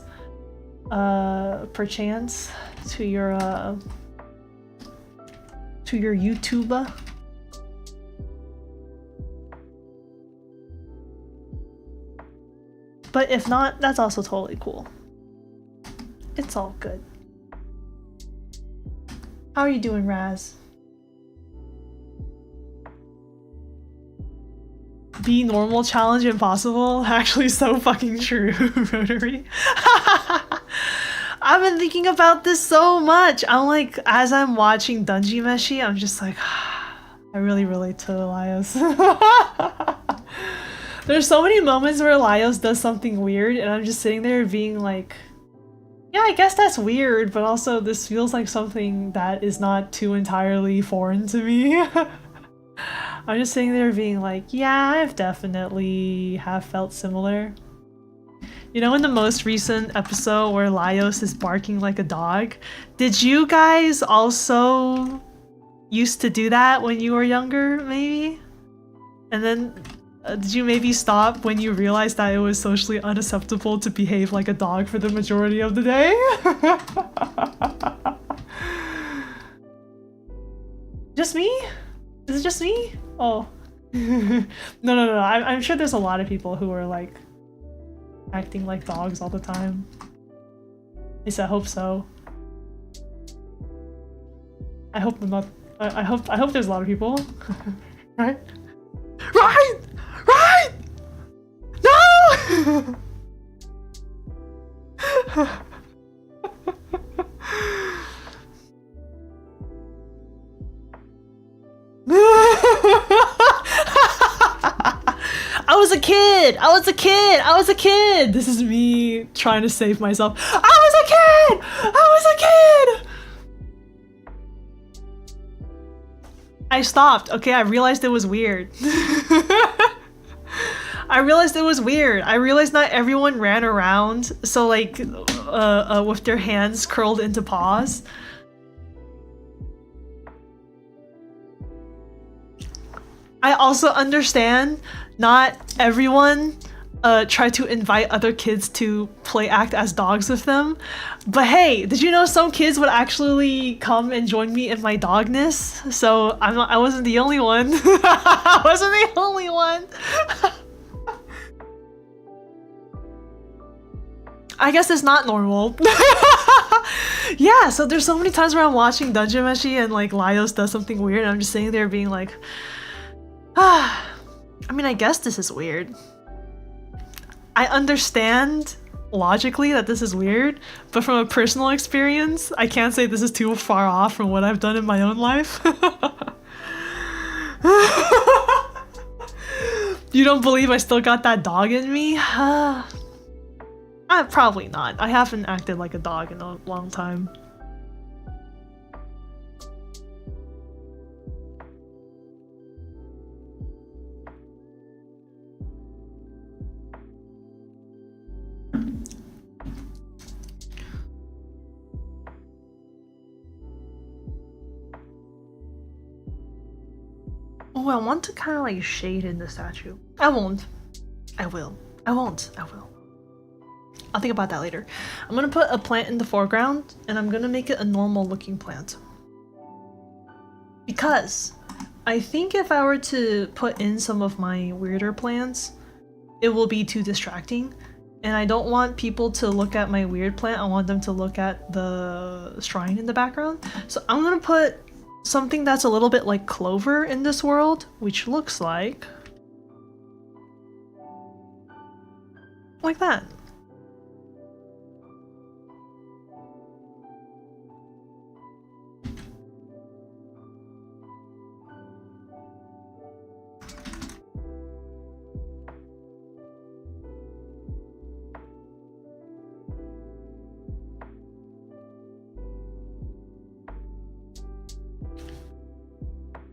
Perchance to your YouTube. But if not, that's also totally cool. It's all good. How are you doing, Raz? Be normal, challenge impossible. Actually, so fucking true, Rotary. I've been thinking about this so much. I'm like, as I'm watching Dungy Meshi, I'm just like, I really relate to Laios. There's so many moments where Laios does something weird, and I'm just sitting there being like, yeah, I guess that's weird, but also this feels like something that is not too entirely foreign to me. I'm just sitting there being like, yeah, I've definitely have felt similar. You know, in the most recent episode where Laios is barking like a dog, did you guys also used to do that when you were younger, maybe? And then did you maybe stop when you realized that it was socially unacceptable to behave like a dog for the majority of the day? Just me? Is it just me? Oh. No. I'm sure there's a lot of people who are like acting like dogs all the time. At least I hope so. I hope I'm not. I hope there's a lot of people. Right? Right! Right! No! I was a kid! I was a kid! I was a kid! This is me trying to save myself. I was a kid! I was a kid! I stopped. Okay, I realized it was weird. I realized it was weird. I realized not everyone ran around, so like, with their hands curled into paws. I also understand not everyone try to invite other kids to play act as dogs with them. But hey, did you know some kids would actually come and join me in my dogness? So I wasn't the only one. I wasn't the only one. I guess it's not normal. Yeah, so there's so many times where I'm watching Dungeon Meshi and like Laios does something weird and I'm just sitting there being like, I mean, I guess this is weird. I understand logically that this is weird, but from a personal experience, I can't say this is too far off from what I've done in my own life. You don't believe I still got that dog in me? Probably not. I haven't acted like a dog in a long time. Oh, I want to kind of like shade in the statue. I won't. I will. I won't. I will. I'll think about that later. I'm gonna put a plant in the foreground and I'm gonna make it a normal looking plant. Because I think if I were to put in some of my weirder plants, it will be too distracting. And I don't want people to look at my weird plant, I want them to look at the shrine in the background. So I'm gonna put something that's a little bit like clover in this world, which looks like that.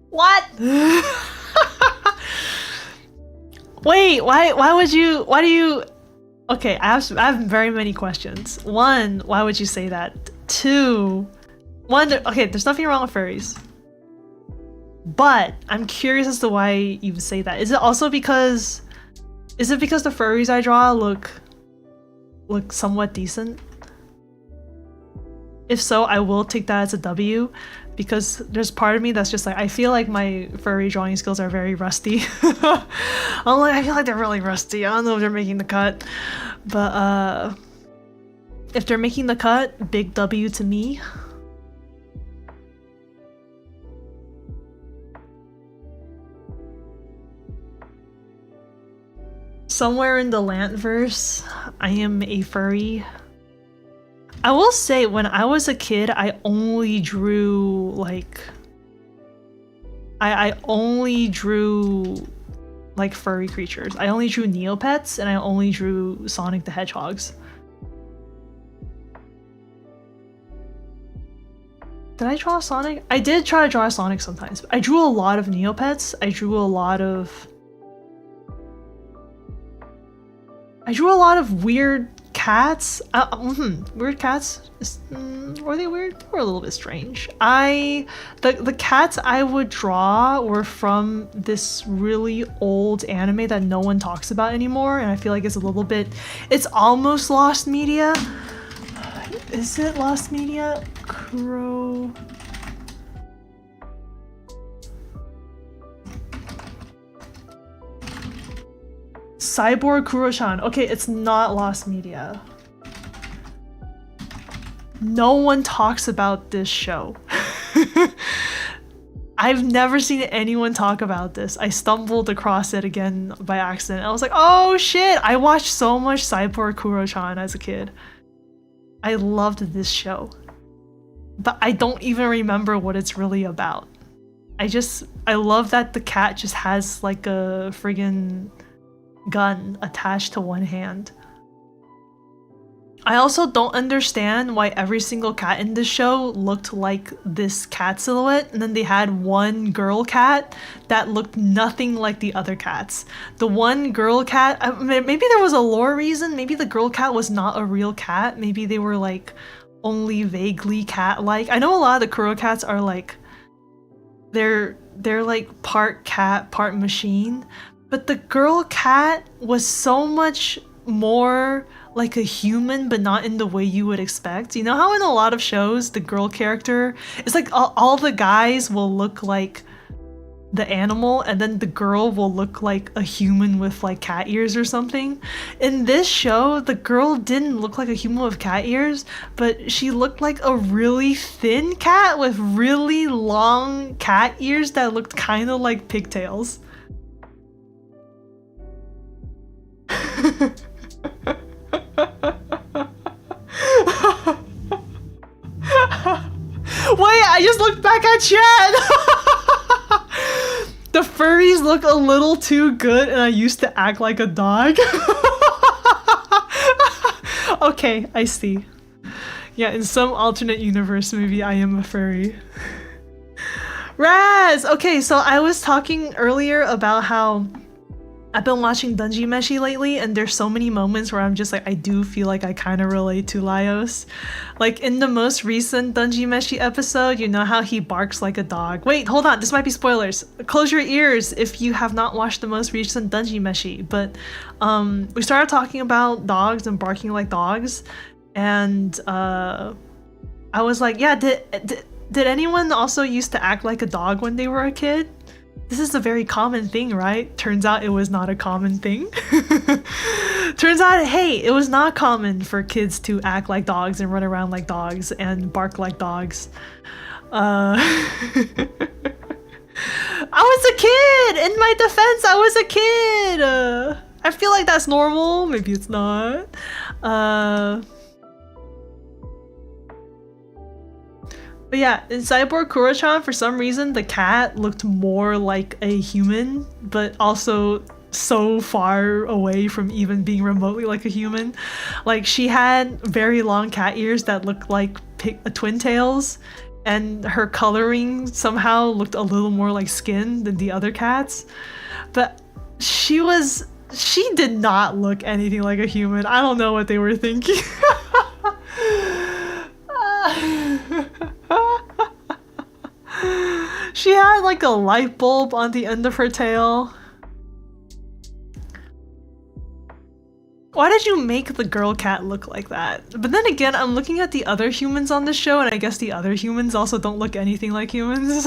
What? Wait, why do you... Okay, I have very many questions. One, why would you say that? Two, okay, there's nothing wrong with furries. But I'm curious as to why you say that. Is it also because the furries I draw look somewhat decent? If so, I will take that as a W, because there's part of me that's just like, I feel like my furry drawing skills are very rusty. I feel like they're really rusty. I don't know if they're making the cut, but if they're making the cut, big W to me. Somewhere in the Lant verse, I am a furry. I will say, when I was a kid, I only drew like... I only drew like furry creatures. I only drew Neopets, and I only drew Sonic the Hedgehogs. Did I draw Sonic? I did try to draw Sonic sometimes. I drew a lot of Neopets. I drew a lot of weird cats. Weird cats. Were they weird? They were a little bit strange. The cats I would draw were from this really old anime that no one talks about anymore, and I feel like it's a little bit... It's almost lost media. Is it lost media? Crow... Cyborg Kuro-chan. Okay, it's not lost media. No one talks about this show. I've never seen anyone talk about this. I stumbled across it again by accident. I was like, oh shit! I watched so much Cyborg Kuro-chan as a kid. I loved this show. But I don't even remember what it's really about. I love that the cat just has like a friggin' gun attached to one hand. I also don't understand why every single cat in this show looked like this cat silhouette, and then they had one girl cat that looked nothing like the other cats. The one girl cat, maybe there was a lore reason, maybe the girl cat was not a real cat, maybe they were like only vaguely cat-like. I know a lot of the Kuro cats are like, they're like part cat, part machine, but the girl cat was so much more like a human, but not in the way you would expect. You know how in a lot of shows, the girl character, it's like all the guys will look like the animal, and then the girl will look like a human with like cat ears or something. In this show, the girl didn't look like a human with cat ears, but she looked like a really thin cat with really long cat ears that looked kind of like pigtails. Wait, I just looked back at chat! The furries look a little too good, and I used to act like a dog. Okay, I see. Yeah, in some alternate universe, maybe I am a furry. Raz! Okay, so I was talking earlier about how I've been watching Dungy Meshi lately, and there's so many moments where I'm just like, I do feel like I kind of relate to Laios. Like in the most recent Dungy Meshi episode, you know how he barks like a dog. Wait, hold on, this might be spoilers. Close your ears if you have not watched the most recent Dungy Meshi. But we started talking about dogs and barking like dogs, and I was like, yeah, did anyone also used to act like a dog when they were a kid? This is a very common thing, right? Turns out it was not a common thing. Turns out, hey, it was not common for kids to act like dogs and run around like dogs and bark like dogs. I was a kid! In my defense, I was a kid! I feel like that's normal. Maybe it's not. But yeah, in Cyborg Kuro-chan, for some reason, the cat looked more like a human, but also so far away from even being remotely like a human. Like, she had very long cat ears that looked like twin tails, and her coloring somehow looked a little more like skin than the other cats. But she did not look anything like a human. I don't know what they were thinking. She had like a light bulb on the end of her tail. Why did you make the girl cat look like that? But then again, I'm looking at the other humans on the show, and I guess the other humans also don't look anything like humans.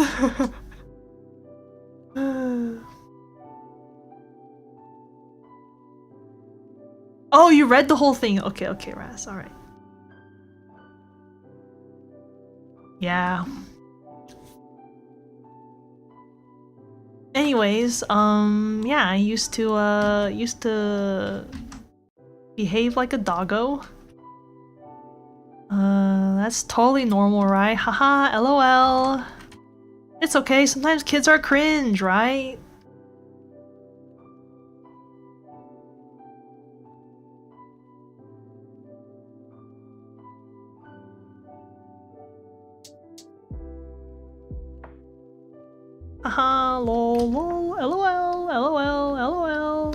Oh, you read the whole thing. Okay, okay, Raz. All right. Yeah. Anyways, yeah, I used to behave like a doggo. That's totally normal, right? Haha, LOL. It's okay, sometimes kids are cringe, right? Haha, lol, lol, LOL, LOL, LOL.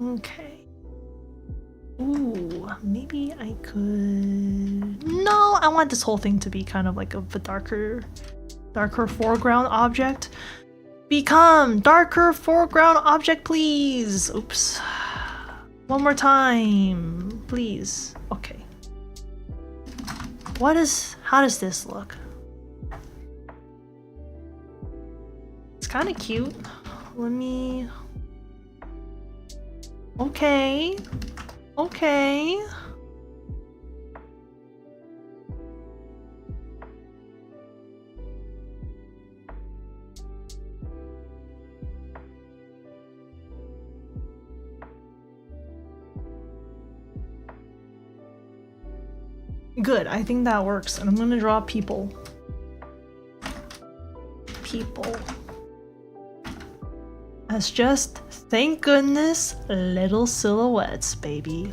Okay. Ooh, maybe I could... No, I want this whole thing to be kind of like a darker foreground object. Become darker foreground object, please. Oops. One more time, please. Okay. How does this look? It's kind of cute. Let me... Okay. Okay. Good, I think that works. And I'm gonna draw people. People. As just, thank goodness, little silhouettes, baby.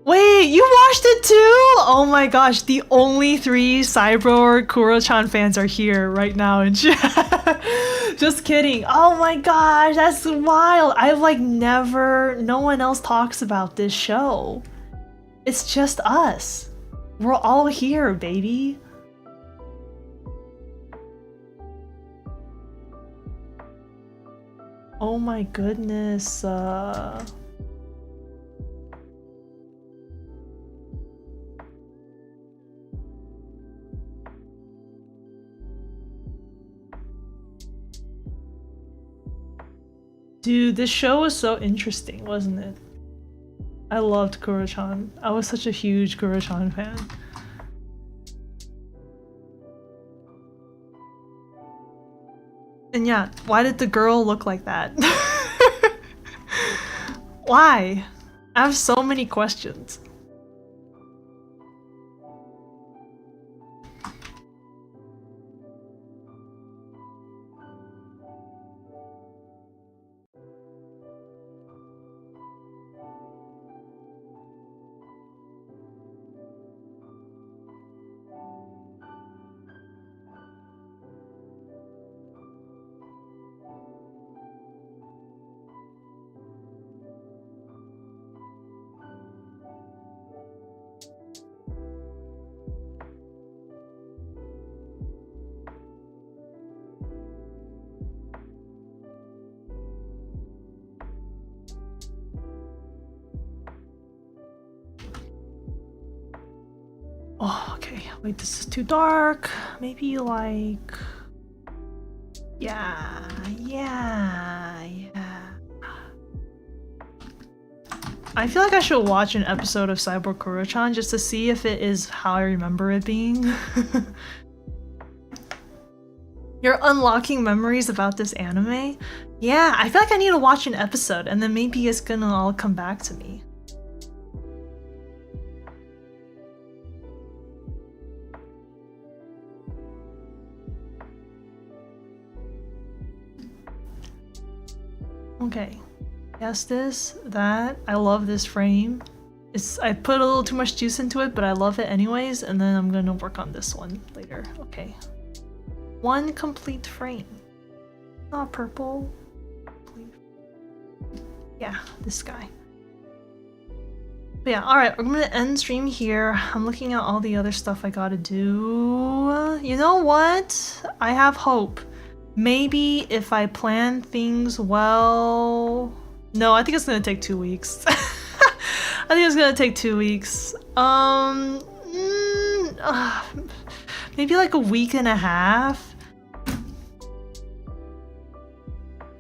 Wait, you watched it too? Oh my gosh, the only 3 Cyber Kuro-chan fans are here right now in chat. Just kidding. Oh my gosh, that's wild. I've like no one else talks about this show. It's just us. We're all here, baby. Oh my goodness. Dude, this show was so interesting, wasn't it? I loved Kuro-chan. I was such a huge Kuro-chan fan. And yeah, why did the girl look like that? Why? I have so many questions. Oh, okay. Wait, this is too dark. Maybe like... Yeah. I feel like I should watch an episode of Cyber Kuro-chan just to see if it is how I remember it being. You're unlocking memories about this anime? Yeah, I feel like I need to watch an episode and then maybe it's gonna all come back to me. Okay. Yes, this, that. I love this frame. I put a little too much juice into it, but I love it anyways, and then I'm gonna work on this one later. Okay. One complete frame. Not purple. Yeah, this guy. But yeah, alright, we're gonna end stream here. I'm looking at all the other stuff I gotta do. You know what? I have hope. Maybe if I plan things well... No, I think it's gonna take 2 weeks. I think it's gonna take 2 weeks. Maybe like a week and a half.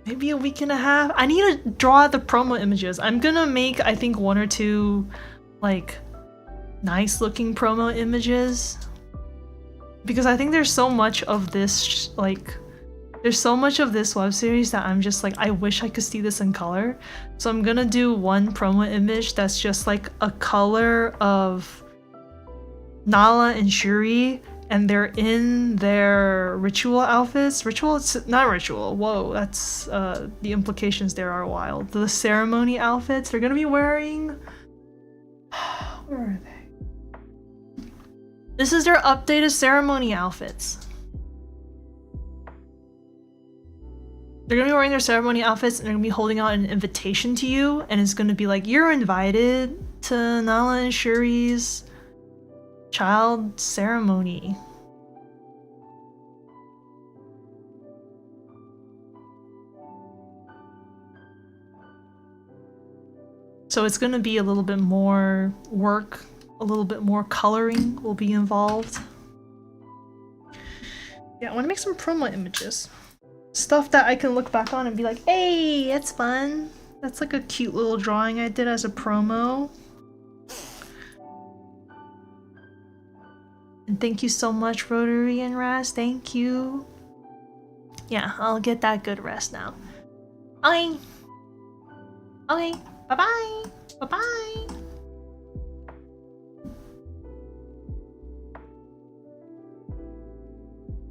Maybe a week and a half. I need to draw the promo images. I'm gonna make, I think, 1 or 2 like nice looking promo images, because I think there's so much of this there's so much of this web series that I'm just like, I wish I could see this in color. So I'm gonna do 1 promo image that's just like a color of Nala and Shuri, and they're in their ritual outfits. It's not ritual. Whoa, that's the implications there are wild. The ceremony outfits they're gonna be wearing. Where are they? This is their updated ceremony outfits. They're gonna be wearing their ceremony outfits, and they're gonna be holding out an invitation to you, and it's gonna be like, you're invited to Nala and Shuri's child ceremony. So it's gonna be a little bit more work, a little bit more coloring will be involved. Yeah, I wanna make some promo images. Stuff that I can look back on and be like, hey, that's fun. That's like a cute little drawing I did as a promo. And thank you so much, Rotary and Raz. Thank you. Yeah, I'll get that good rest now. Okay. Okay. Bye-bye. Bye-bye.